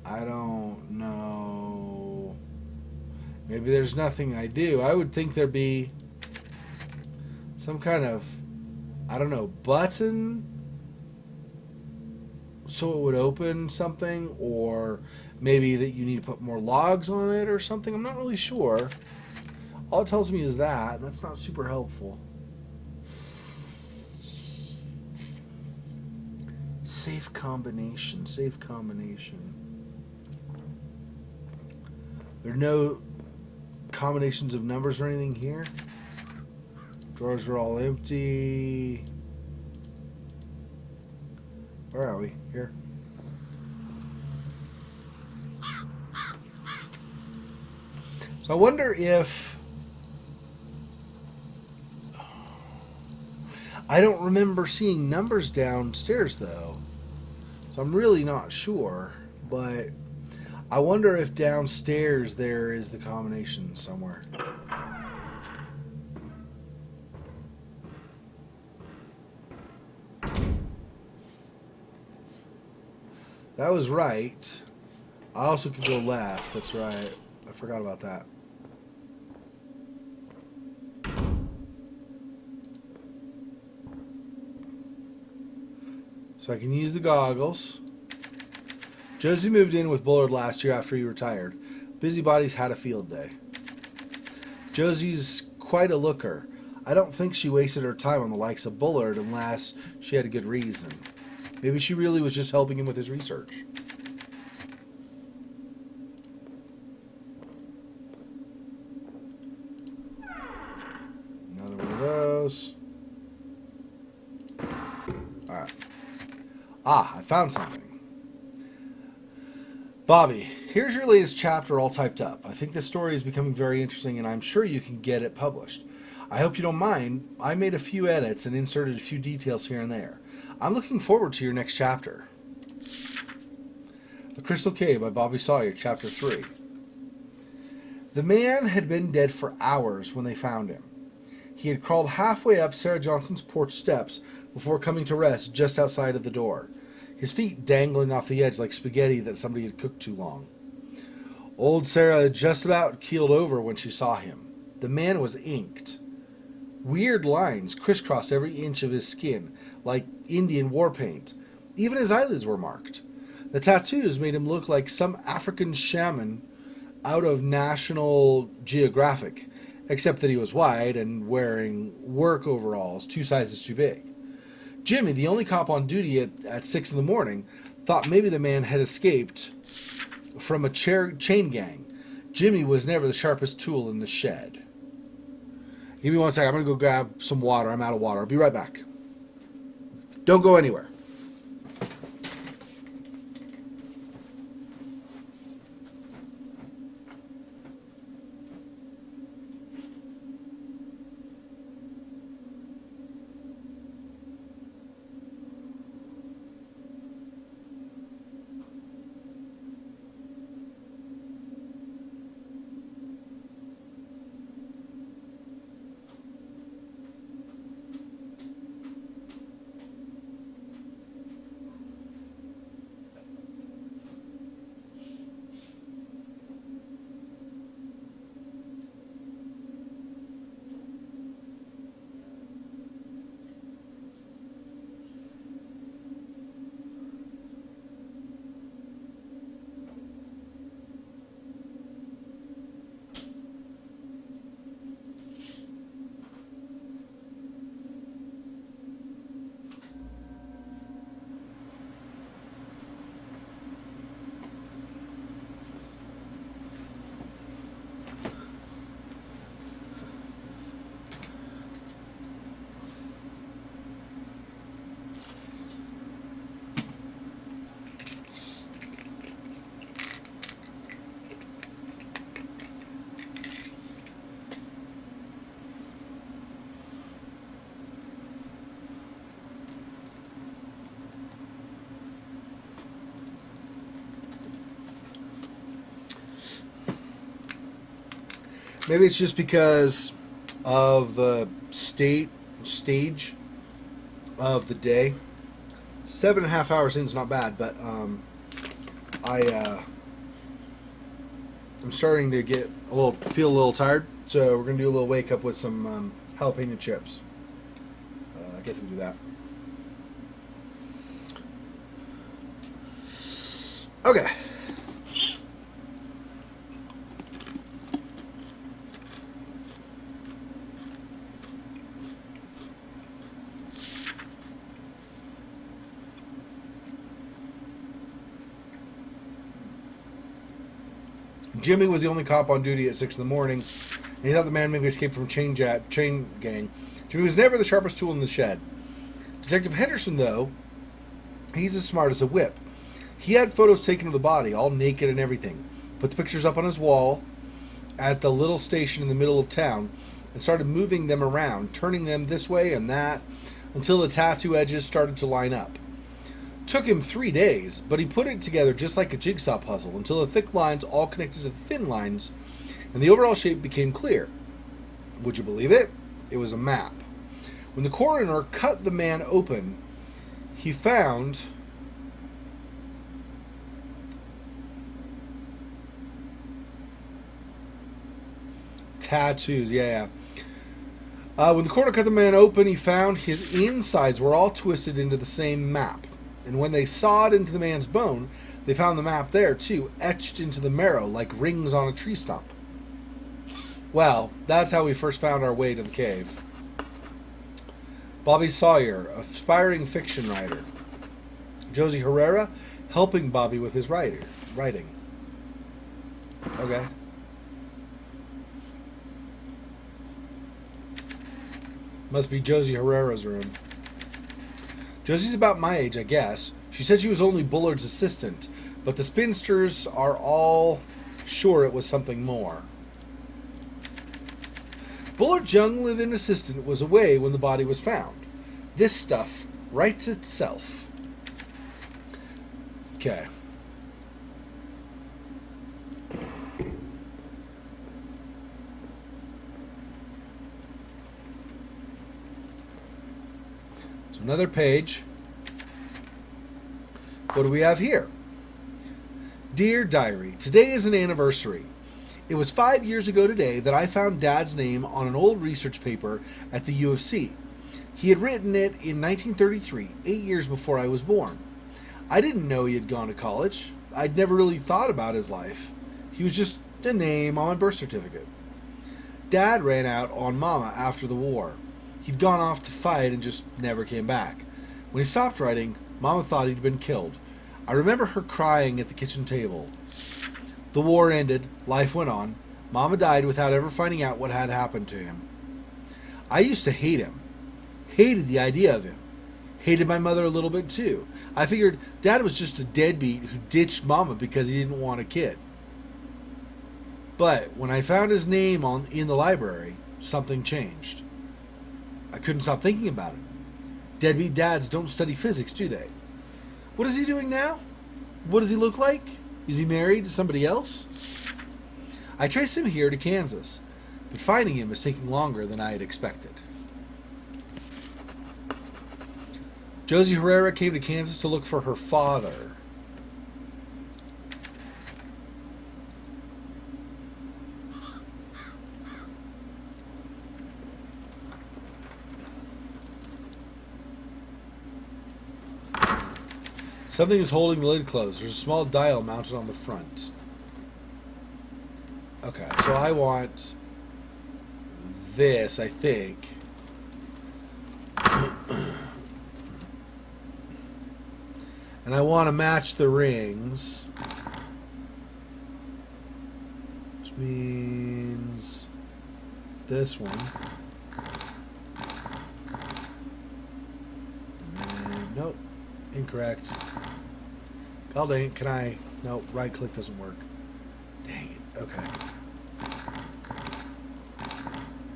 I don't know. Maybe there's nothing I do. I would think there'd be some kind of, I don't know, button so it would open something, or maybe that you need to put more logs on it or something. I'm not really sure. All it tells me is that, and that's not super helpful. Safe combination, safe combination. There are no combinations of numbers or anything here. Drawers are all empty. Where are we? Here. So I wonder if... I don't remember seeing numbers downstairs, though. So I'm really not sure. But I wonder if downstairs there is the combination somewhere. That was right. I also could go left. That's right. I forgot about that. So I can use the goggles. Josie moved in with Bullard last year after he retired. Busybodies had a field day. Josie's quite a looker. I don't think she wasted her time on the likes of Bullard unless she had a good reason. Maybe she really was just helping him with his research. Another one of those. Alright. Ah, I found something. Bobby, here's your latest chapter all typed up. I think this story is becoming very interesting, and I'm sure you can get it published. I hope you don't mind. I made a few edits and inserted a few details here and there. I'm looking forward to your next chapter. The Crystal Cave by Bobby Sawyer, Chapter 3. The man had been dead for hours when they found him. He had crawled halfway up Sarah Johnson's porch steps before coming to rest just outside of the door, his feet dangling off the edge like spaghetti that somebody had cooked too long. Old Sarah had just about keeled over when she saw him. The man was inked. Weird lines crisscrossed every inch of his skin, like Indian war paint. Even his eyelids were marked. The tattoos made him look like some African shaman out of National Geographic, except that he was white and wearing work overalls 2 sizes too big. Jimmy, the only cop on duty at 6 in the morning, thought maybe the man had escaped from a chain gang. Jimmy was never the sharpest tool in the shed. Give me 1 second. I'm going to go grab some water. I'm out of water. I'll be right back. Don't go anywhere. Maybe it's just because of the stage of the day. 7.5 hours in is not bad, but I'm starting to feel a little tired, so we're gonna do a little wake up with some jalapeno chips. I guess I can do that. Okay. Jimmy was the only cop on duty at 6 in the morning, and he thought the man maybe escaped from chain gang. Jimmy was never the sharpest tool in the shed. Detective Henderson, though, he's as smart as a whip. He had photos taken of the body, all naked and everything. Put the pictures up on his wall at the little station in the middle of town and started moving them around, turning them this way and that, until the tattoo edges started to line up. Took him 3 days, but he put it together just like a jigsaw puzzle until the thick lines all connected to the thin lines and the overall shape became clear. Would you believe it? It was a map. When the coroner cut the man open, he found tattoos. When the coroner cut the man open, he found his insides were all twisted into the same map. And when they sawed into the man's bone, they found the map there, too, etched into the marrow like rings on a tree stump. Well, that's how we first found our way to the cave. Bobby Sawyer, aspiring fiction writer. Josie Herrera, helping Bobby with his writing. Okay. Must be Josie Herrera's room. Josie's about my age, I guess. She said she was only Bullard's assistant, but the spinsters are all sure it was something more. Bullard's young live-in assistant was away when the body was found. This stuff writes itself. Okay. Another page. What do we have here? Dear Diary, today is an anniversary. It was 5 years ago today that I found Dad's name on an old research paper at the U of C. He had written it in 1933, 8 years before I was born. I didn't know he had gone to college. I'd never really thought about his life. He was just a name on my birth certificate. Dad ran out on Mama after the war. He'd gone off to fight and just never came back. When he stopped writing, Mama thought he'd been killed. I remember her crying at the kitchen table. The war ended, life went on. Mama died without ever finding out what had happened to him. I used to hate him. Hated the idea of him. Hated my mother a little bit too. I figured Dad was just a deadbeat who ditched Mama because he didn't want a kid. But when I found his name in the library, something changed. I couldn't stop thinking about it. Deadbeat dads don't study physics, do they? What is he doing now? What does he look like? Is he married to somebody else? I traced him here to Kansas, but finding him is taking longer than I had expected. Josie Herrera came to Kansas to look for her father. Something is holding the lid closed. There's a small dial mounted on the front. Okay, so I want this, I think. And I want to match the rings. Which means this one. And then, nope, incorrect. God dang it, can I? No, right click doesn't work. Dang it, okay.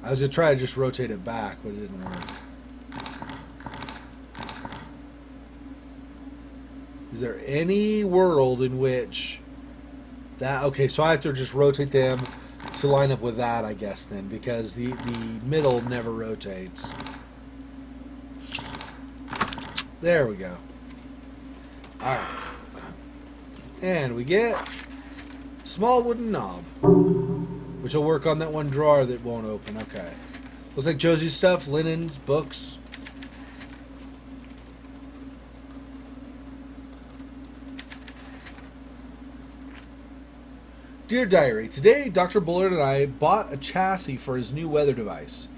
I was going to try to just rotate it back, but it didn't work. Is there any world in which that... Okay, so I have to just rotate them to line up with that, I guess, then, because the middle never rotates. There we go. Alright. And we get small wooden knob, which will work on that one drawer that won't open. Okay. Looks like Josie's stuff, linens, books. Dear Diary, today Dr. Bullard and I bought a chassis for his new weather device.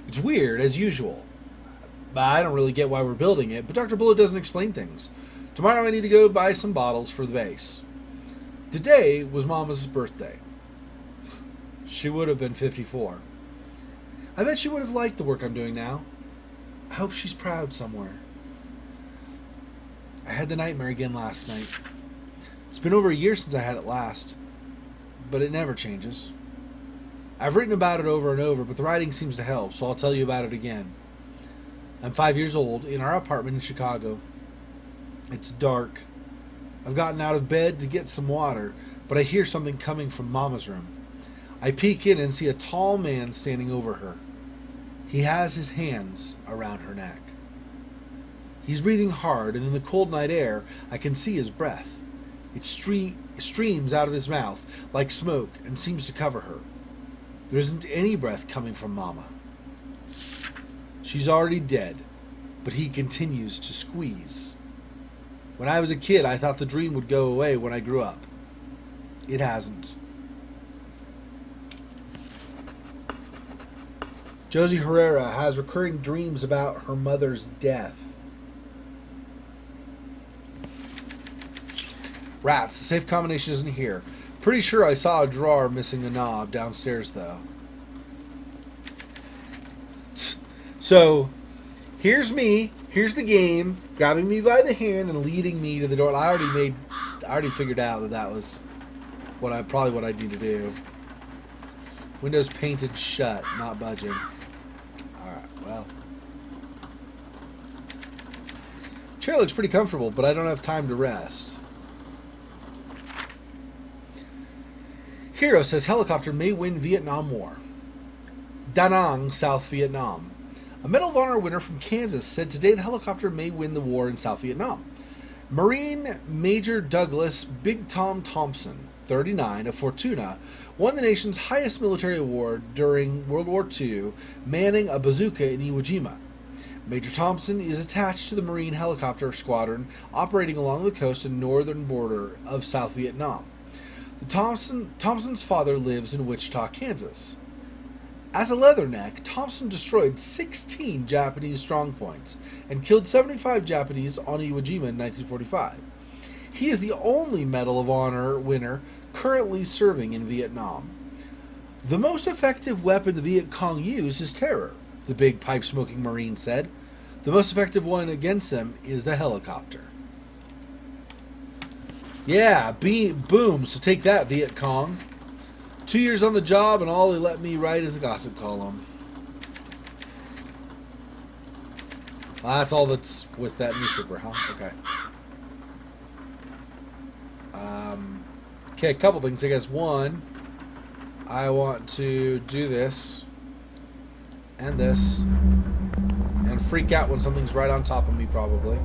It's weird, as usual. I don't really get why we're building it, but Dr. Bullard doesn't explain things. Tomorrow I need to go buy some bottles for the base. Today was Mama's birthday. She would have been 54. I bet she would have liked the work I'm doing now. I hope she's proud somewhere. I had the nightmare again last night. It's been over a year since I had it last. But it never changes. I've written about it over and over, but the writing seems to help, so I'll tell you about it again. I'm 5 years old, in our apartment in Chicago. It's dark. I've gotten out of bed to get some water, but I hear something coming from Mama's room. I peek in and see a tall man standing over her. He has his hands around her neck. He's breathing hard, and in the cold night air, I can see his breath. It streams out of his mouth like smoke and seems to cover her. There isn't any breath coming from Mama. She's already dead, but he continues to squeeze. When I was a kid, I thought the dream would go away when I grew up. It hasn't. Josie Herrera has recurring dreams about her mother's death. Rats, the safe combination isn't here. Pretty sure I saw a drawer missing a knob downstairs, though. So, here's me, here's the game, grabbing me by the hand and leading me to the door. I already figured out that was probably what I need to do. Windows painted shut, not budging. Alright, well. Chair looks pretty comfortable, but I don't have time to rest. Hero says helicopter may win Vietnam War. Da Nang, South Vietnam. A Medal of Honor winner from Kansas said today the helicopter may win the war in South Vietnam. Marine Major Douglas Big Tom Thompson, 39, of Fortuna, won the nation's highest military award during World War II, manning a bazooka in Iwo Jima. Major Thompson is attached to the Marine Helicopter Squadron operating along the coast and northern border of South Vietnam. Thompson's father lives in Wichita, Kansas. As a leatherneck, Thompson destroyed 16 Japanese strongpoints and killed 75 Japanese on Iwo Jima in 1945. He is the only Medal of Honor winner currently serving in Vietnam. The most effective weapon the Viet Cong use is terror, the big pipe-smoking Marine said. The most effective one against them is the helicopter. Yeah, boom, so take that, Viet Cong. 2 years on the job, and all they let me write is a gossip column. Well, that's all that's with that newspaper, huh? Okay. Okay, a couple things, I guess. One, I want to do this, and this, and freak out when something's right on top of me, probably.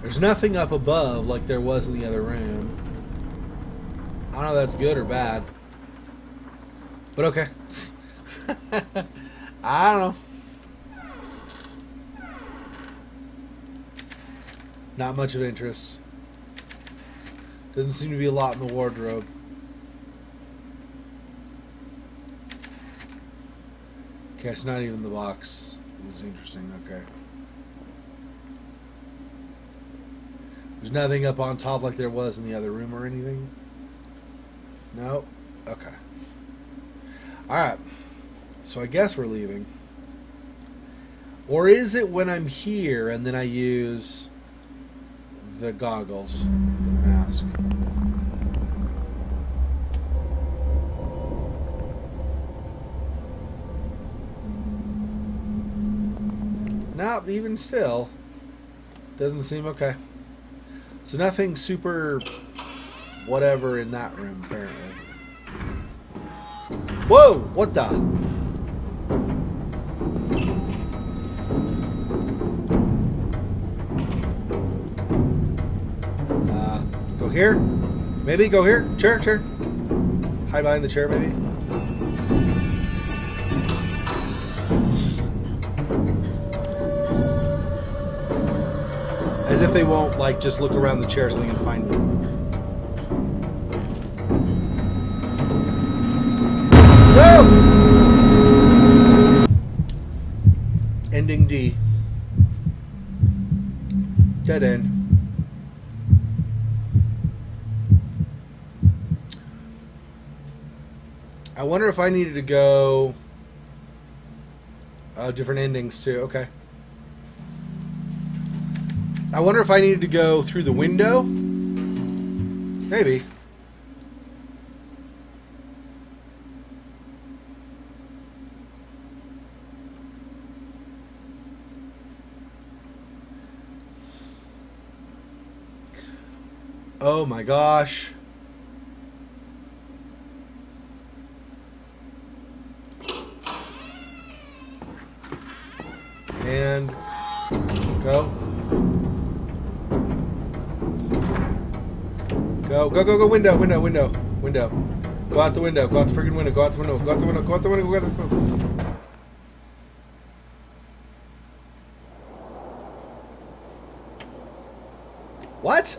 There's nothing up above like there was in the other room. I don't know if that's good or bad. But okay. I don't know. Not much of interest. Doesn't seem to be a lot in the wardrobe. Okay, it's not even the box. It's interesting, okay. There's nothing up on top like there was in the other room or anything? No? Okay. Alright. So I guess we're leaving. Or is it when I'm here and then I use the goggles, the mask? No, even still. Doesn't seem okay. So nothing super whatever in that room, apparently. Whoa! What the? Go here? Maybe go here? Chair. Hide behind the chair, maybe? As if they won't, like, just look around the chair so they can find me. No! Ending D. Dead end. I wonder if I needed to go... different endings, too. Okay. I wonder if I needed to go through the window? Maybe. Oh my gosh. And go. Go, window. Go out the window, go out the freaking window, go out the window. What?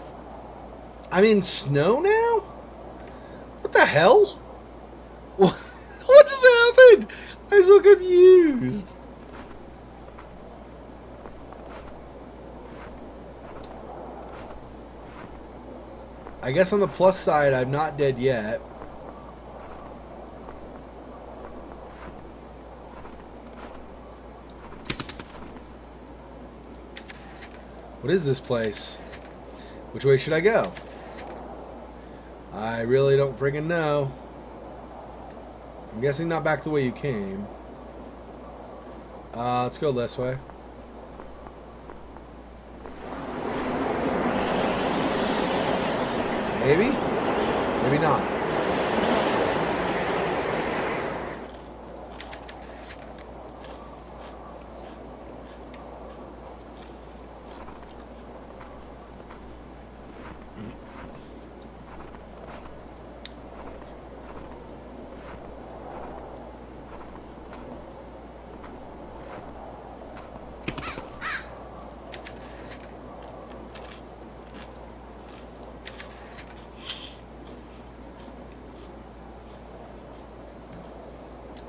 I'm in snow now? What the hell? What just happened? I'm so confused. I guess on the plus side, I'm not dead yet. What is this place? Which way should I go? I really don't friggin' know. I'm guessing not back the way you came. Let's go this way. Maybe? Maybe not.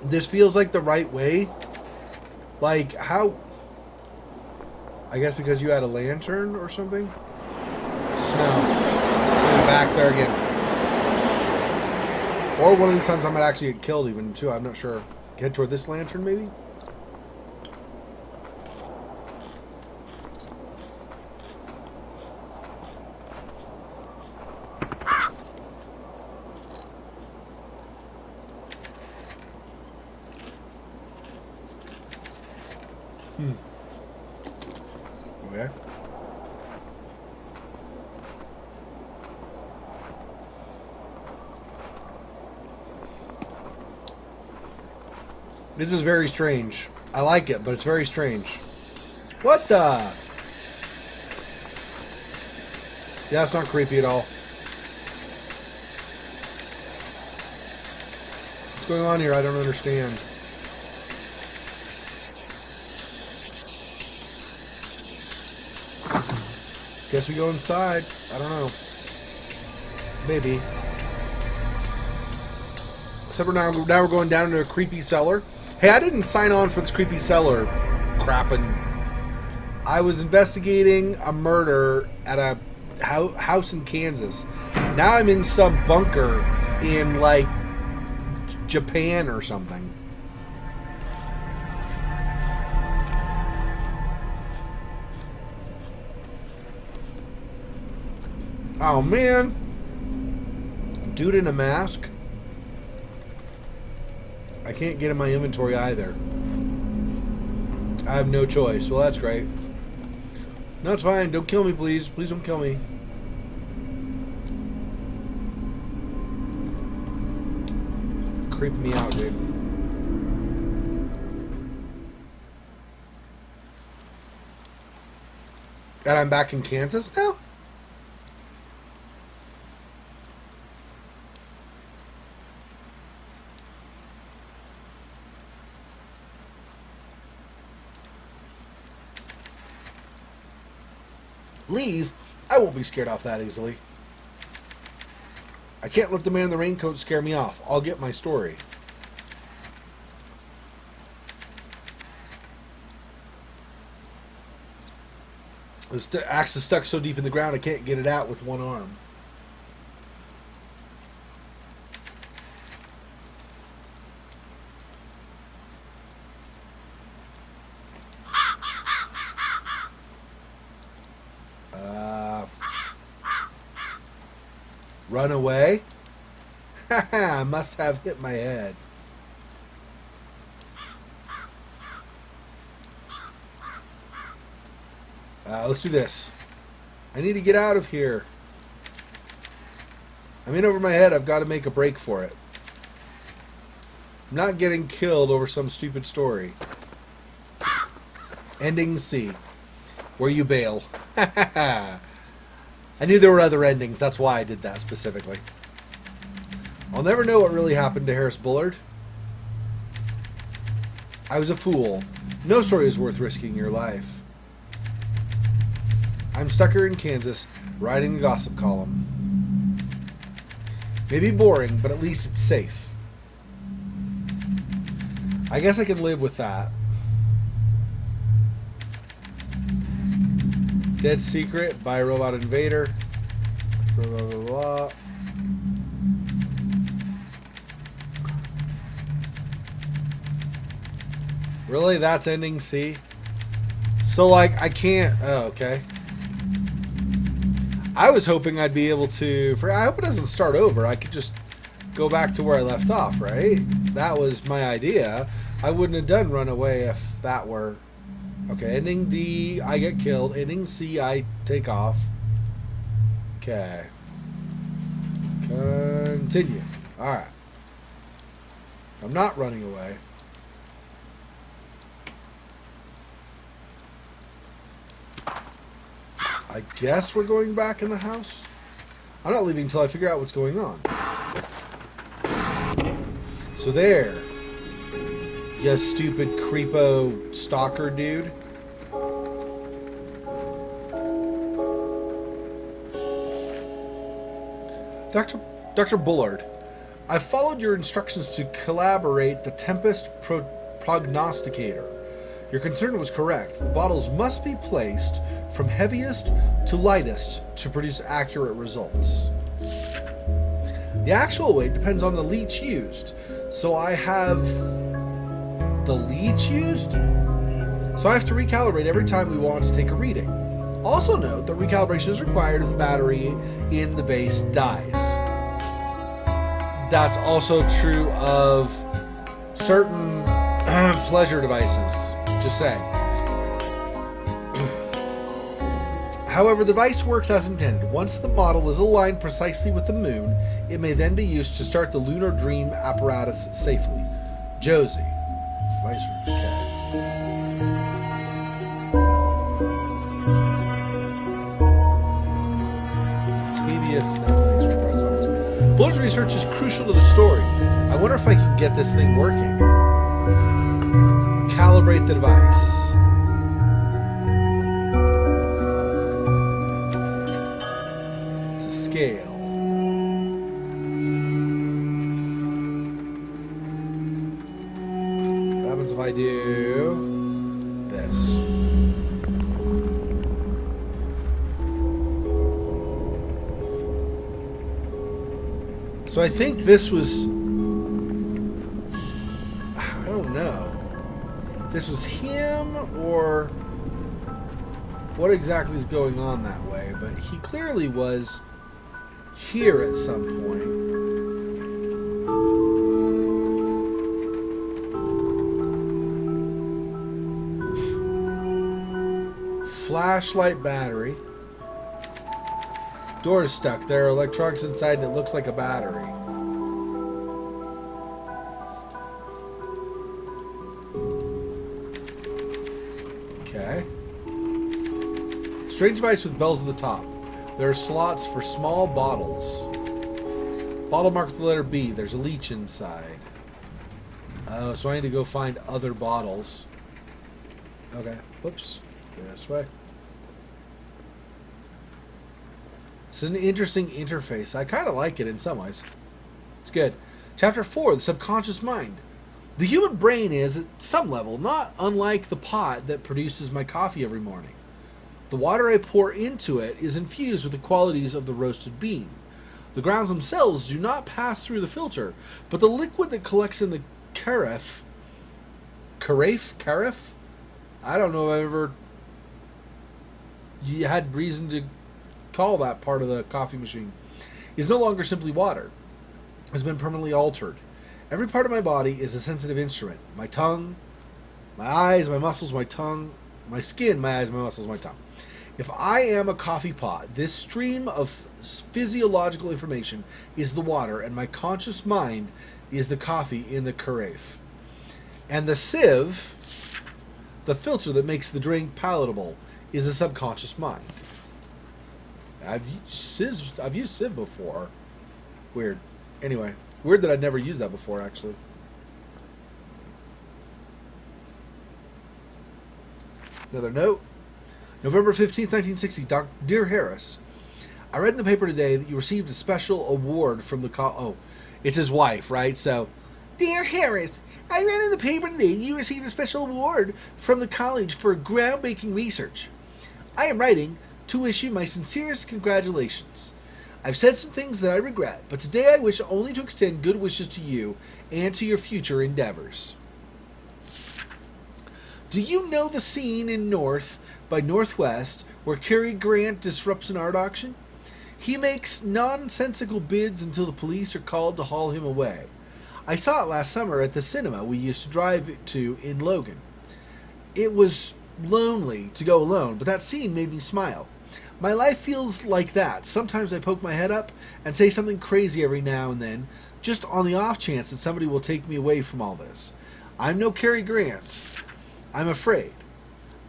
This feels like the right way. Like, how... I guess because you had a lantern or something? Snow. Going back there again. Or one of these times I might actually get killed even, too. I'm not sure. Head toward this lantern, maybe? Okay. This is very strange. I like it, but it's very strange. What the? Yeah, it's not creepy at all. What's going on here? I don't understand. Guess we go inside. I don't know. Maybe. Except for now we're going down into a creepy cellar. Hey, I didn't sign on for this creepy cellar crapping. I was investigating a murder at a house in Kansas. Now I'm in some bunker in, like, Japan or something. Oh, man. Dude in a mask. I can't get in my inventory either. I have no choice. Well, that's great. No, it's fine. Don't kill me, please. Please don't kill me. Creeping me out, dude. And I'm back in Kansas now? Leave? I won't be scared off that easily. I can't let the man in the raincoat scare me off. I'll get my story. This axe is stuck so deep in the ground I can't get it out with one arm. Run away? Haha, I must have hit my head. Let's do this. I need to get out of here. I'm in over my head. I've got to make a break for it. I'm not getting killed over some stupid story. Ending C. Where you bail. I knew there were other endings. That's why I did that specifically. I'll never know what really happened to Harris Bullard. I was a fool. No story is worth risking your life. I'm stuck here in Kansas, writing the gossip column. Maybe boring, but at least it's safe. I guess I can live with that. Dead Secret by Robot Invader. Blah, blah, blah, blah. Really? That's ending C? So, like, I can't... Oh, okay. I was hoping I'd be able to... I hope it doesn't start over. I could just go back to where I left off, right? That was my idea. I wouldn't have done Runaway if that were... Okay, ending D, I get killed. Ending C, I take off. Okay. Continue. Alright. I'm not running away. I guess we're going back in the house? I'm not leaving until I figure out what's going on. So there. You stupid creepo stalker dude. Dr. Bullard, I've followed your instructions to collaborate the Tempest Prognosticator. Your concern was correct. The bottles must be placed from heaviest to lightest to produce accurate results. The actual weight depends on the leech used. So I have... The leech used? So I have to recalibrate every time we want to take a reading. Also note that recalibration is required if the battery in the base dies. That's also true of certain pleasure devices. Just saying. However, the device works as intended. Once the model is aligned precisely with the moon, it may then be used to start the lunar dream apparatus safely. Josie. Device works. Okay. Bullard's research is crucial to the story. I wonder if I can get this thing working. Calibrate the device. To scale. What happens if I do this? So I think this was... I don't know. This was him, or what exactly is going on that way, but he clearly was here at some point. Flashlight battery. Door is stuck. There are electronics inside and it looks like a battery. Okay. Strange device with bells at the top. There are slots for small bottles. Bottle marked with the letter B. There's a leech inside. Oh, so I need to go find other bottles. Okay. Whoops. This way. It's an interesting interface. I kind of like it in some ways. It's good. Chapter 4, the subconscious mind. The human brain is, at some level, not unlike the pot that produces my coffee every morning. The water I pour into it is infused with the qualities of the roasted bean. The grounds themselves do not pass through the filter, but the liquid that collects in the carafe? I don't know if I've ever had reason to call that part of the coffee machine, is no longer simply water. It has been permanently altered. Every part of my body is a sensitive instrument. My tongue, my eyes, my muscles, my tongue, my skin, my eyes, my muscles, my tongue. If I am a coffee pot, this stream of physiological information is the water, and my conscious mind is the coffee in the carafe. And the sieve, the filter that makes the drink palatable, is the subconscious mind. I've used sieve before. Weird. Anyway, weird that I'd never used that before, actually. Another note. November 15th, 1960. Dear Harris, I read in the paper today that you received a special award from the it's his wife, right? So, Dear Harris, I read in the paper today you received a special award from the college for groundbreaking research. I am writing to issue my sincerest congratulations. I've said some things that I regret, but today I wish only to extend good wishes to you and to your future endeavors. Do you know the scene in North by Northwest where Cary Grant disrupts an art auction? He makes nonsensical bids until the police are called to haul him away. I saw it last summer at the cinema we used to drive to in Logan. It was lonely to go alone, but that scene made me smile. My life feels like that. Sometimes I poke my head up and say something crazy every now and then, just on the off chance that somebody will take me away from all this. I'm no Cary Grant. I'm afraid.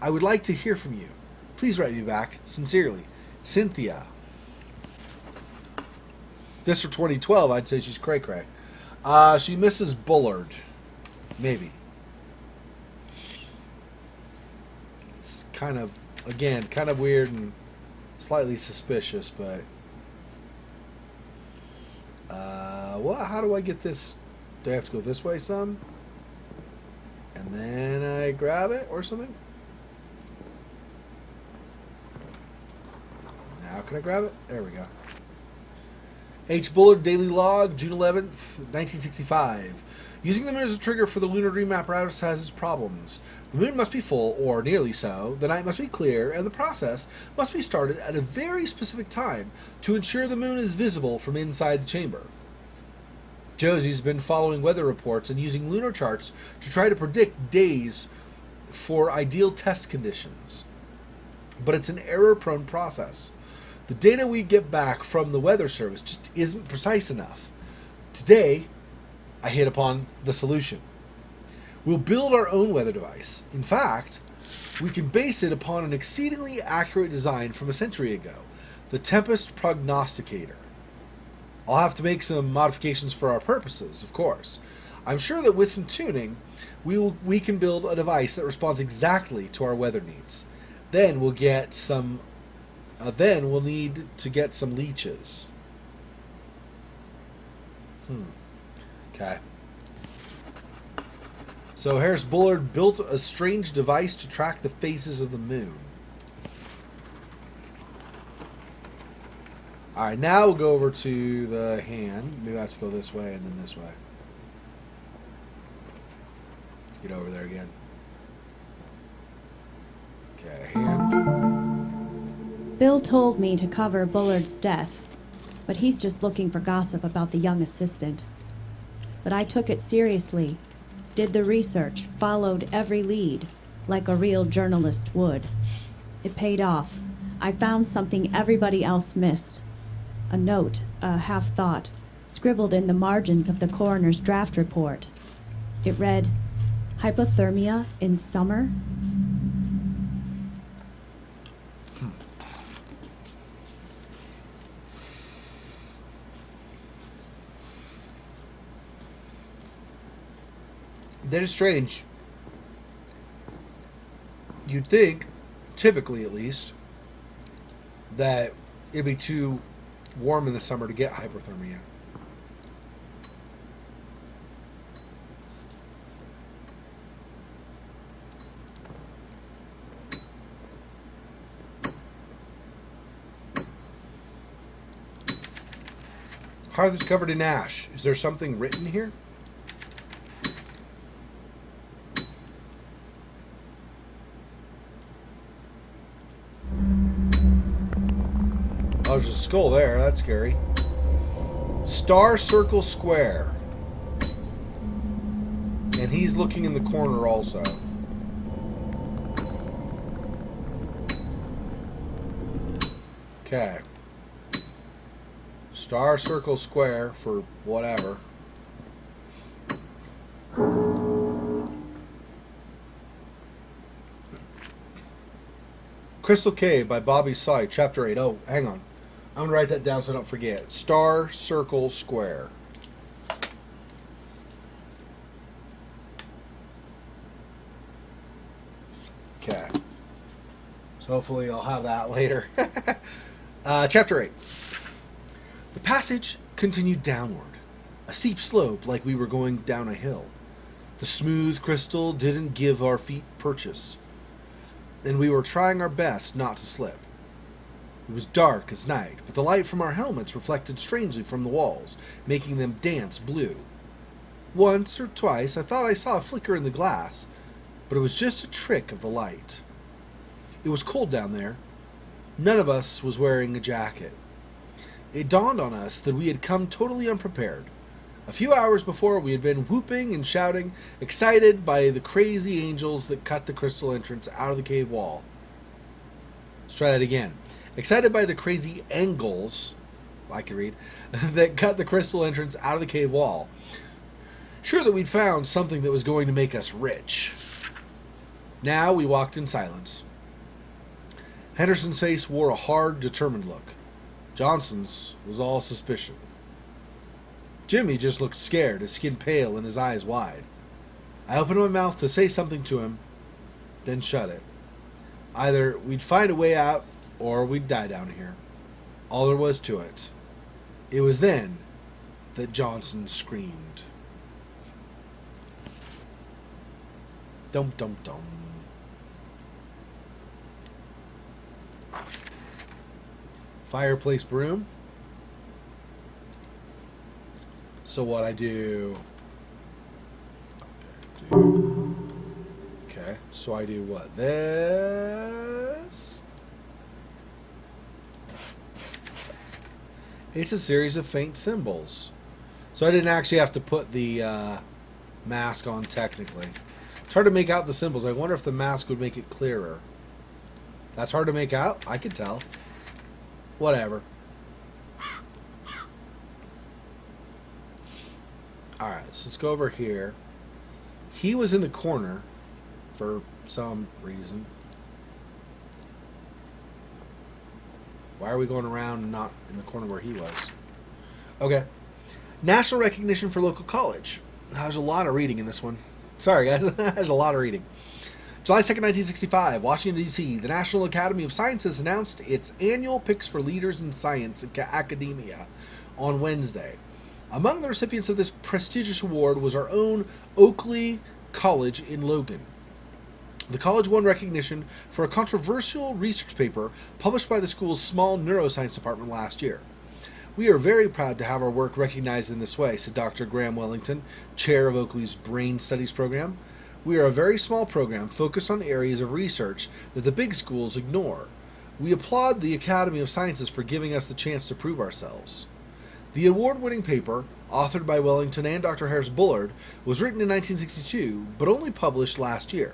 I would like to hear from you. Please write me back. Sincerely, Cynthia. This for 2012, I'd say she's cray-cray. She misses Bullard. Maybe. It's kind of, again, kind of weird and slightly suspicious, but... how do I get this? Do I have to go this way some? And then I grab it or something? Now can I grab it? There we go. H. Bullard Daily Log, June 11th, 1965. Using the moon as a trigger for the lunar dream apparatus has its problems. The moon must be full, or nearly so, the night must be clear, and the process must be started at a very specific time to ensure the moon is visible from inside the chamber. Josie's been following weather reports and using lunar charts to try to predict days for ideal test conditions. But it's an error-prone process. The data we get back from the weather service just isn't precise enough. Today, I hit upon the solution. We'll build our own weather device. In fact, we can base it upon an exceedingly accurate design from a century ago, the Tempest Prognosticator. I'll have to make some modifications for our purposes, of course. I'm sure that with some tuning, we can build a device that responds exactly to our weather needs. Then we'll get some. Then we'll need to get some leeches. Okay. So Harris Bullard built a strange device to track the phases of the moon. Alright, now we'll go over to the hand. Maybe I have to go this way and then this way. Get over there again. Okay, hand. Bill told me to cover Bullard's death, but he's just looking for gossip about the young assistant. But I took it seriously, did the research, followed every lead, like a real journalist would. It paid off. I found something everybody else missed. A note, a half-thought, scribbled in the margins of the coroner's draft report. It read, "Hypothermia in summer?" That is strange. You'd think, typically at least, that it'd be too warm in the summer to get hypothermia. Hearth is covered in ash. Is there something written here? Oh, there's a skull there. That's scary. Star, circle, square. And he's looking in the corner also. Okay. Star, circle, square for whatever. Crystal Cave by Bobby Sy, Chapter 8. Oh, hang on. I'm going to write that down so I don't forget. Star, circle, square. Okay. So hopefully I'll have that later. Chapter 8. The passage continued downward, a steep slope like we were going down a hill. The smooth crystal didn't give our feet purchase, and we were trying our best not to slip. It was dark as night, but the light from our helmets reflected strangely from the walls, making them dance blue. Once or twice I thought I saw a flicker in the glass, but it was just a trick of the light. It was cold down there. None of us was wearing a jacket. It dawned on us that we had come totally unprepared. A few hours before, we had been whooping and shouting, excited by the crazy angels that cut the crystal entrance out of the cave wall. Let's try that again. Excited by the crazy angles, I can read, that cut the crystal entrance out of the cave wall. Sure that we'd found something that was going to make us rich. Now we walked in silence. Henderson's face wore a hard, determined look. Johnson's was all suspicion. Jimmy just looked scared, his skin pale and his eyes wide. I opened my mouth to say something to him, then shut it. Either we'd find a way out, or we'd die down here. All there was to it. It was then that Johnson screamed. Dum dum dum. Fireplace broom. So what I do? Okay, so I do what? This. It's a series of faint symbols. So I didn't actually have to put the mask on technically. It's hard to make out the symbols. I wonder if the mask would make it clearer. That's hard to make out? I could tell. Whatever. Alright, so let's go over here. He was in the corner for some reason. Why are we going around and not in the corner where he was? Okay. National recognition for local college. There's a lot of reading in this one. Sorry, guys. There's a lot of reading. July 2nd, 1965, Washington, D.C., the National Academy of Sciences announced its annual Picks for Leaders in Science Academia on Wednesday. Among the recipients of this prestigious award was our own Oakley College in Logan. The college won recognition for a controversial research paper published by the school's small neuroscience department last year. We are very proud to have our work recognized in this way, said Dr. Graham Wellington, chair of Oakley's Brain Studies program. We are a very small program focused on areas of research that the big schools ignore. We applaud the Academy of Sciences for giving us the chance to prove ourselves. The award-winning paper, authored by Wellington and Dr. Harris Bullard, was written in 1962, but only published last year.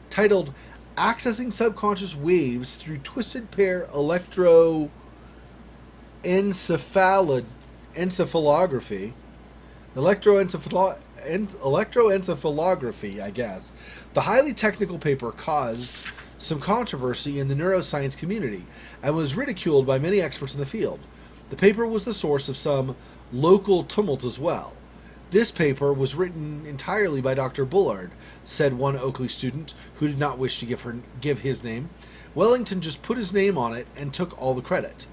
Titled accessing subconscious waves through twisted pair electroencephalography. Electroencephalography, I guess. The highly technical paper caused some controversy in the neuroscience community and was ridiculed by many experts in the field. The paper was the source of some local tumult as well. This paper was written entirely by Dr. Bullard, said one Oakley student who did not wish to give his name. Wellington just put his name on it and took all the credit.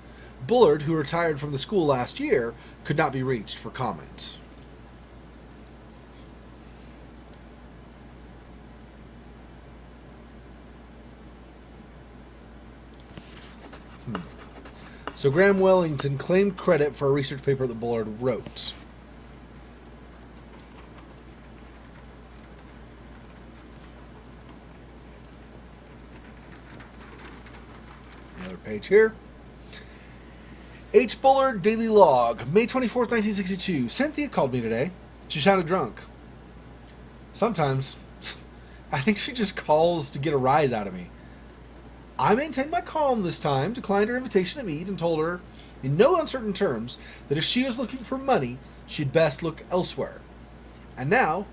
Bullard, who retired from the school last year, could not be reached for comment. So Graham Wellington claimed credit for a research paper that Bullard wrote. Another page here. H. Bullard Daily Log, May 24th, 1962. Cynthia called me today. She sounded drunk. Sometimes. I think she just calls to get a rise out of me. I maintained my calm this time, declined her invitation to meet, and told her, in no uncertain terms, that if she is looking for money, she'd best look elsewhere. And now,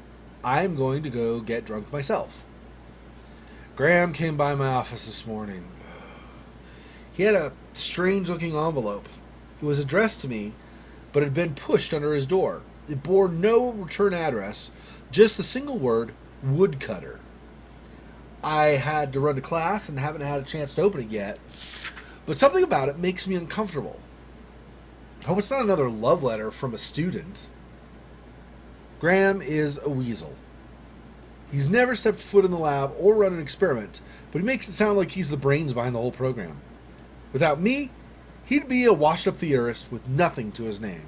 I am going to go get drunk myself. Graham came by my office this morning. He had a strange-looking envelope. It was addressed to me, but had been pushed under his door. It bore no return address, just the single word, woodcutter. I had to run to class and haven't had a chance to open it yet, but something about it makes me uncomfortable. I hope it's not another love letter from a student. Graham is a weasel. He's never stepped foot in the lab or run an experiment, but he makes it sound like he's the brains behind the whole program. Without me, he'd be a washed-up theorist with nothing to his name.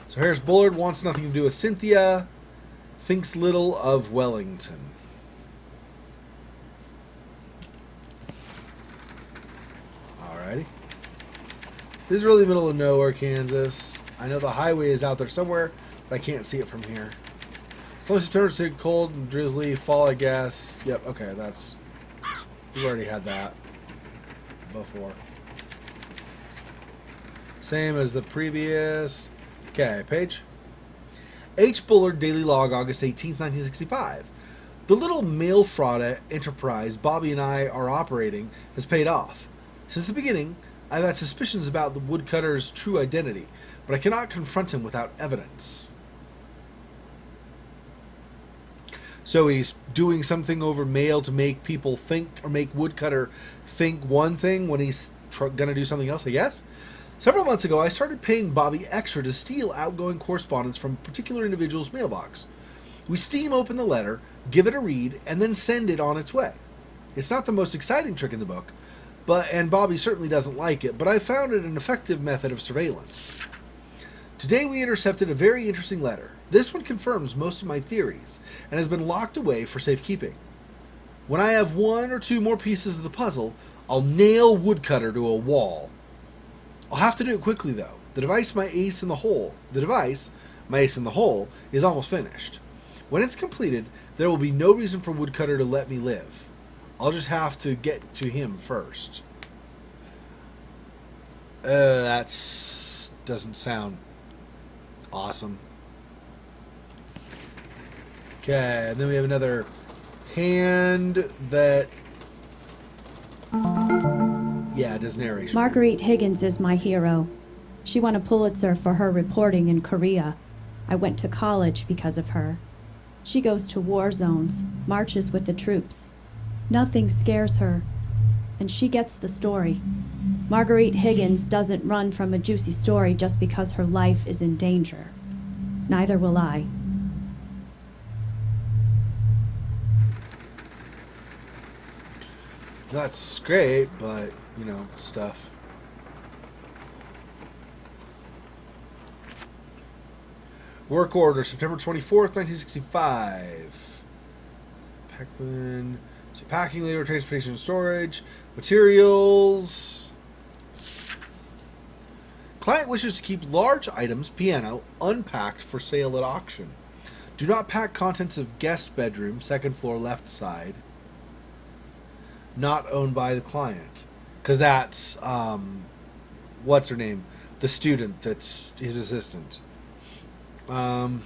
So Harris Bullard wants nothing to do with Cynthia, thinks little of Wellington. Alrighty. This is really the middle of nowhere, Kansas. I know the highway is out there somewhere, but I can't see it from here. It's only September, so cold and drizzly, fall, I guess. Yep, okay, that's... We've already had that before. Same as the previous. Okay, page. H. Bullard Daily Log, August 18th, 1965. The little mail fraud enterprise Bobby and I are operating has paid off. Since the beginning, I've had suspicions about the woodcutter's true identity, but I cannot confront him without evidence. So he's doing something over mail to make people think, or make woodcutter think one thing when he's going to do something else, I guess? Several months ago, I started paying Bobby extra to steal outgoing correspondence from a particular individual's mailbox. We steam open the letter, give it a read, and then send it on its way. It's not the most exciting trick in the book, and Bobby certainly doesn't like it, but I found it an effective method of surveillance. Today we intercepted a very interesting letter. This one confirms most of my theories, and has been locked away for safekeeping. When I have one or two more pieces of the puzzle, I'll nail Woodcutter to a wall. I'll have to do it quickly, though. The device, my ace in the hole, is almost finished. When it's completed, there will be no reason for Woodcutter to let me live. I'll just have to get to him first. Doesn't sound awesome. Okay, and then we have another hand that... Yeah, it does narration. Marguerite Higgins is my hero. She won a Pulitzer for her reporting in Korea. I went to college because of her. She goes to war zones, marches with the troops. Nothing scares her, and she gets the story. Marguerite Higgins doesn't run from a juicy story just because her life is in danger. Neither will I. That's great, but, you know, stuff. Work order, September 24th, 1965. Packman. So packing, labor, transportation, and storage. Materials. Client wishes to keep large items, piano, unpacked for sale at auction. Do not pack contents of guest bedroom, second floor left side. not owned by the client. Because that's, what's her name? The student that's his assistant. Client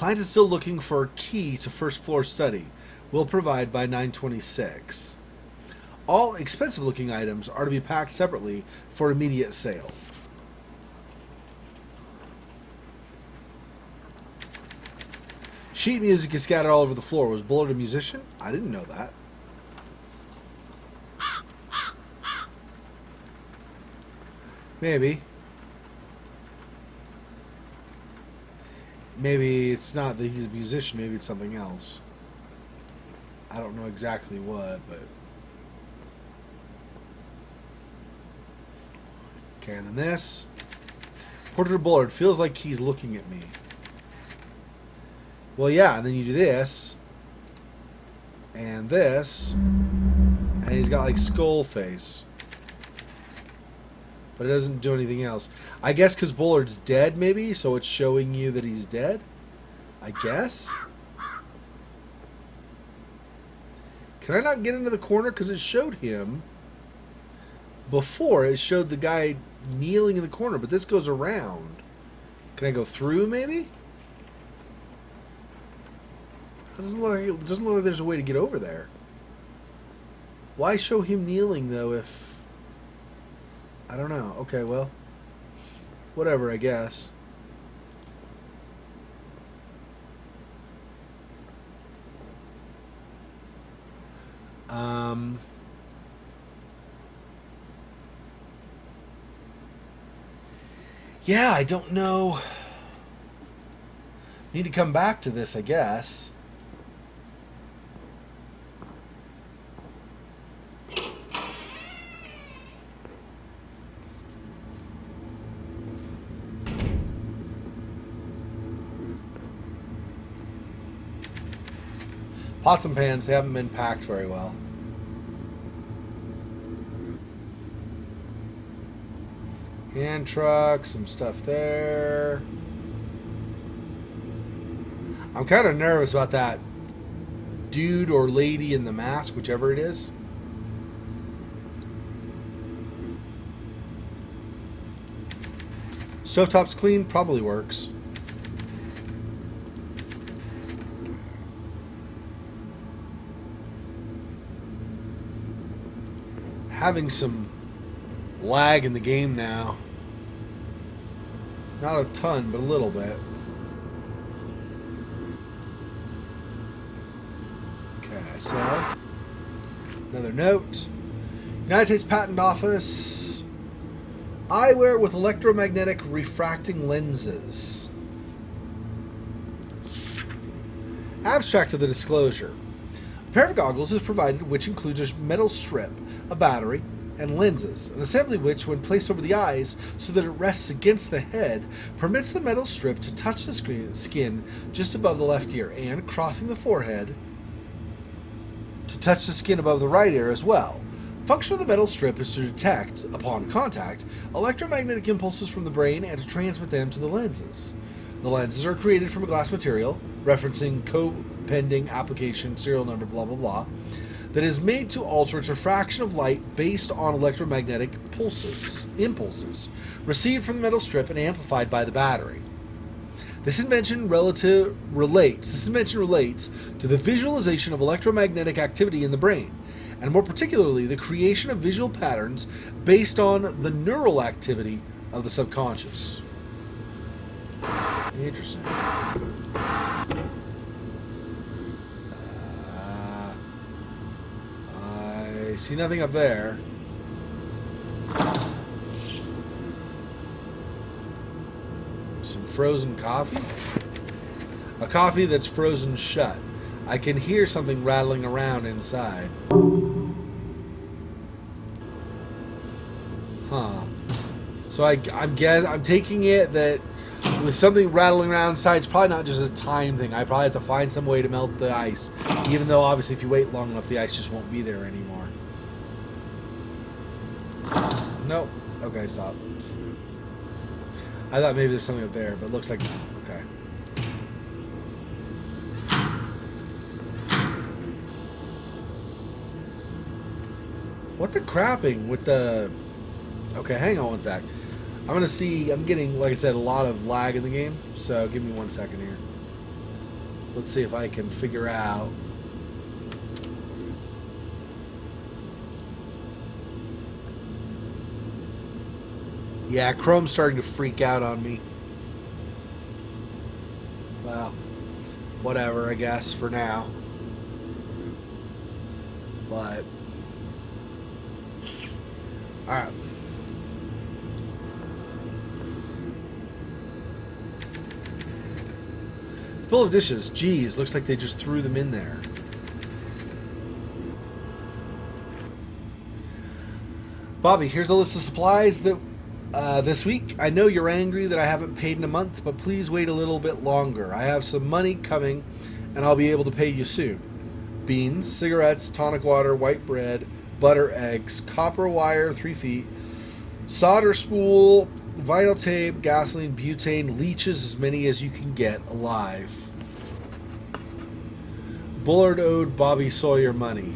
is still looking for a key to first floor study. Will provide by 9/26. All expensive looking items are to be packed separately for immediate sale. Sheet music is scattered all over the floor. Was Bullard a musician? I didn't know that. Maybe. Maybe it's not that he's a musician. Maybe it's something else. I don't know exactly what, but... Okay, and then this. Porter Bullard feels like he's looking at me. Well, yeah, and then you do this. And this. And he's got, like, skull face. But it doesn't do anything else. I guess because Bullard's dead, maybe? So it's showing you that he's dead? I guess? Can I not get into the corner? Because it showed him. Before, it showed the guy kneeling in the corner. But this goes around. Can I go through, maybe? It doesn't look like there's a way to get over there. Why show him kneeling, though, if... I don't know. Okay, well. Whatever, I guess. Yeah, I don't know. Need to come back to this, I guess. Pots and pans, they haven't been packed very well. Hand truck, some stuff there. I'm kind of nervous about that dude or lady in the mask, whichever it is. Stovetop's clean, probably works. Having some lag in the game now. Not a ton, but a little bit. Okay, so another note. United States Patent Office. Eyewear with electromagnetic refracting lenses. Abstract of the disclosure. A pair of goggles is provided which includes a metal strip, a battery, and lenses, an assembly which, when placed over the eyes so that it rests against the head, permits the metal strip to touch the skin just above the left ear and, crossing the forehead, to touch the skin above the right ear as well. The function of the metal strip is to detect, upon contact, electromagnetic impulses from the brain and to transmit them to the lenses. The lenses are created from a glass material, referencing co-pending application serial number blah blah blah, that is made to alter its refraction of light based on electromagnetic impulses received from the metal strip and amplified by the battery. This invention relates to the visualization of electromagnetic activity in the brain, and more particularly the creation of visual patterns based on the neural activity of the subconscious. Interesting. I see nothing up there. Some frozen coffee? A coffee that's frozen shut. I can hear something rattling around inside. Huh. So I'm taking it that with something rattling around inside, it's probably not just a time thing. I probably have to find some way to melt the ice. Even though, obviously, if you wait long enough, the ice just won't be there anymore. Nope. Okay, stop. I thought maybe there's something up there, but it looks like... Okay. What the crapping with the... Okay, hang on one sec. I'm going to see... I'm getting, like I said, a lot of lag in the game. So give me 1 second here. Let's see if I can figure out... Yeah, Chrome's starting to freak out on me. Well, whatever, I guess, for now. But... Alright. Full of dishes. Geez, looks like they just threw them in there. Bobby, here's a list of supplies that this week. I know you're angry that I haven't paid in a month, but please wait a little bit longer. I have some money coming, and I'll be able to pay you soon. Beans, cigarettes, tonic water, white bread, butter, eggs, copper wire, 3 feet, solder spool, vinyl tape, gasoline, butane, leeches, as many as you can get alive. Bullard owed Bobby Sawyer money.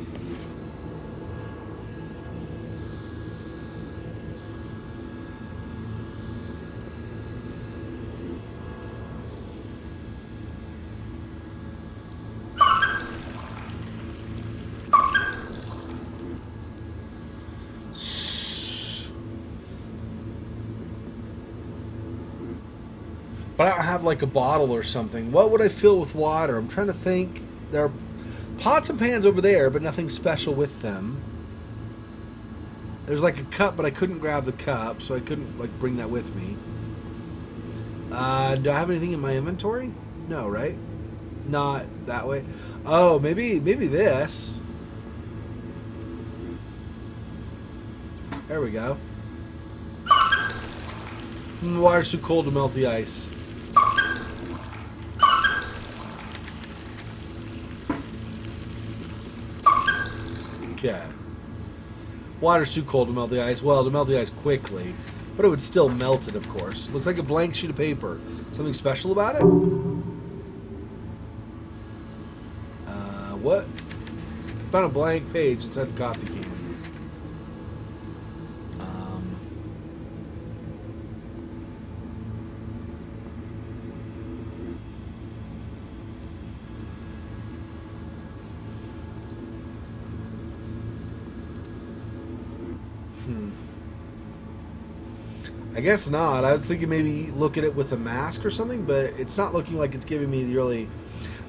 But I don't have like a bottle or something. What would I fill with water? I'm trying to think. There are pots and pans over there, but nothing special with them. There's like a cup, but I couldn't grab the cup, so I couldn't like bring that with me. Do I have anything in my inventory? No, right? Not that way. Oh, maybe this. There we go. The water's too cold to melt the ice. Okay. Water's too cold to melt the ice. Well, to melt the ice quickly. But it would still melt it, of course. Looks like a blank sheet of paper. Something special about it? What? Found a blank page inside the coffee can. I guess not. I was thinking maybe look at it with a mask or something, but it's not looking like it's giving me really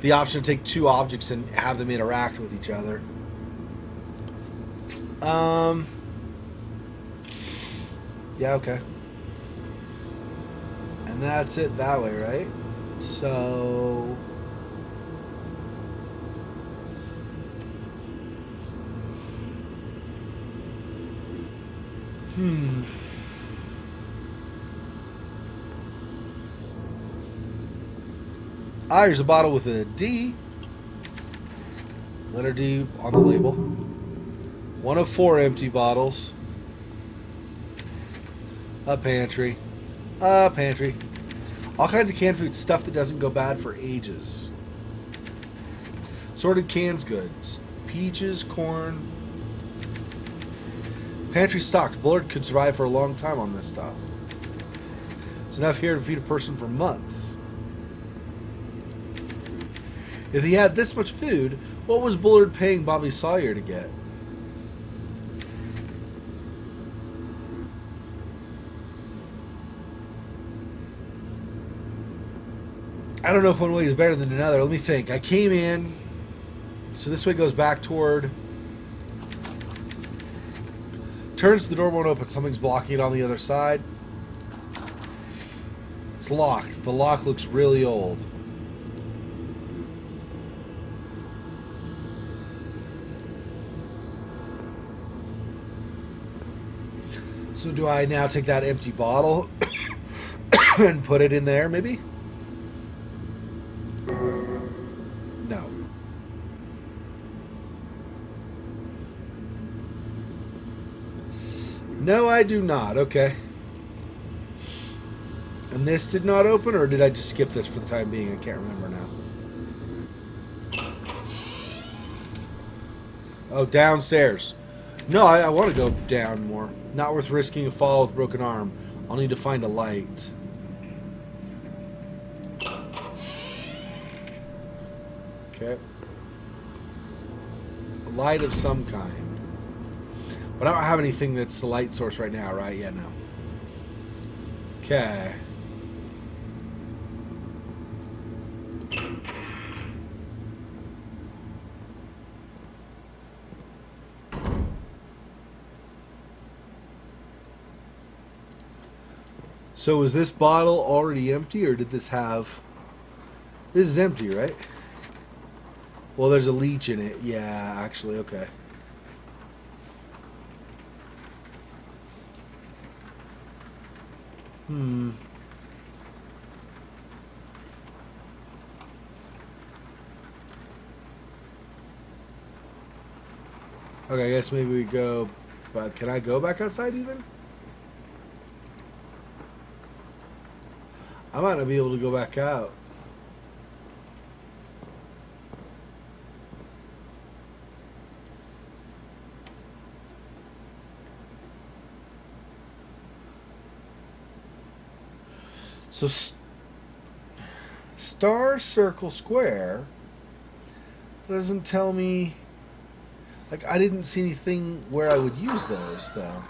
the option to take two objects and have them interact with each other. Yeah, okay. And that's it that way, right? So... Ah, here's a bottle with a D. Letter D on the label. 1 of 4 empty bottles. A pantry. A pantry. All kinds of canned food. Stuff that doesn't go bad for ages. Sorted canned goods. Peaches, corn. Pantry stocked. Bullard could survive for a long time on this stuff. There's enough here to feed a person for months. If he had this much food, what was Bullard paying Bobby Sawyer to get? I don't know if one way is better than another. Let me think. I came in, so this way goes back toward... Turns, the door won't open. Something's blocking it on the other side. It's locked. The lock looks really old. So do I now take that empty bottle and put it in there, maybe? No. No, I do not. Okay. And this did not open, or did I just skip this for the time being? I can't remember now. Oh, downstairs. No, I want to go down more. Not worth risking a fall with a broken arm. I'll need to find a light. Okay. A light of some kind. But I don't have anything that's the light source right now, right? Yeah, no. Okay. So is this bottle already empty, or did this have... This is empty, right? Well, there's a leech in it. Yeah, actually, okay. Okay, I guess maybe we go... But can I go back outside even? I might not be able to go back out. So, star, circle, square doesn't tell me... Like, I didn't see anything where I would use those, though.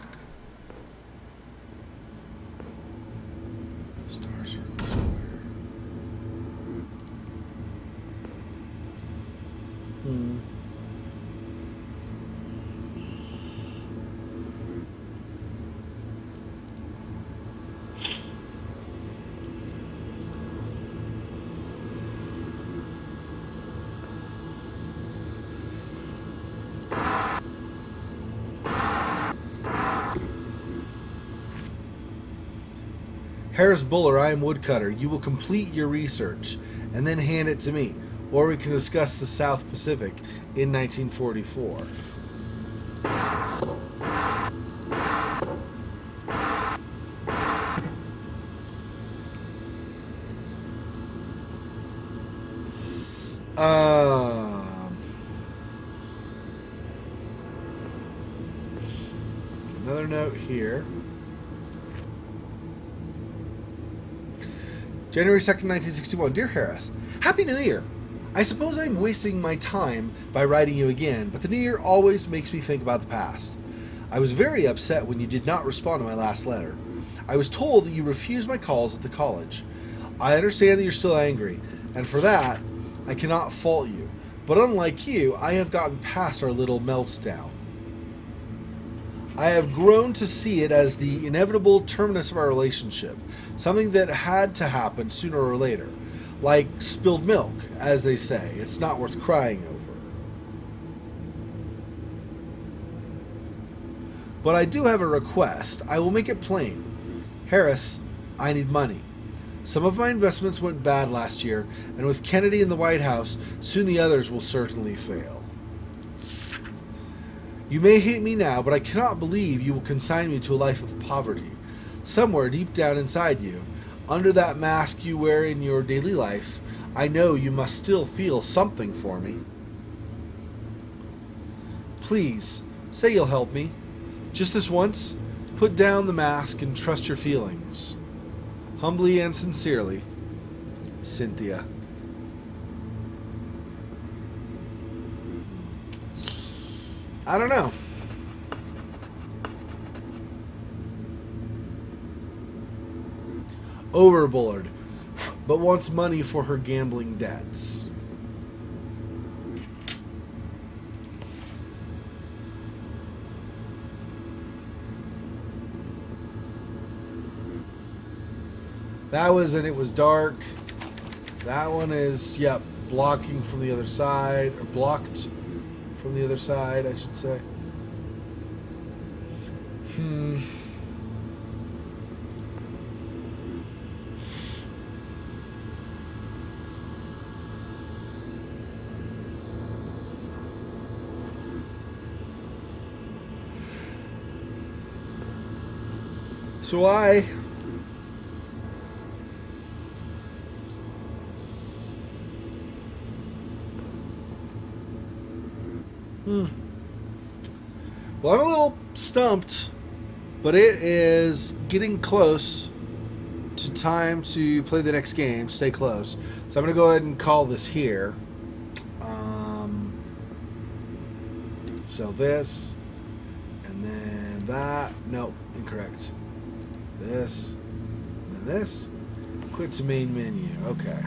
Star, circle, square. Harris Buller, I am woodcutter. You will complete your research and then hand it to me, or we can discuss the South Pacific in 1944. Another note here. January 2nd, 1961. Dear Harris, Happy New Year! I suppose I'm wasting my time by writing you again, but the new year always makes me think about the past. I was very upset when you did not respond to my last letter. I was told that you refused my calls at the college. I understand that you're still angry, and for that, I cannot fault you. But unlike you, I have gotten past our little meltdown. I have grown to see it as the inevitable terminus of our relationship, something that had to happen sooner or later. Like spilled milk, as they say. It's not worth crying over. But I do have a request. I will make it plain. Harris, I need money. Some of my investments went bad last year, and with Kennedy in the White House, soon the others will certainly fail. You may hate me now, but I cannot believe you will consign me to a life of poverty. Somewhere deep down inside you, under that mask you wear in your daily life, I know you must still feel something for me. Please, say you'll help me. Just this once, put down the mask and trust your feelings. Humbly and sincerely, Cynthia. I don't know. Overboard, but wants money for her gambling debts. That was, and it was dark. That one is, yep, blocking from the other side, or blocked from the other side, I should say. So Well, I'm a little stumped, but it is getting close to time to play the next game. Stay close. So I'm going to go ahead and call this here. So this, and then that. Nope, incorrect. This, and then this. Quit to main menu. Okay.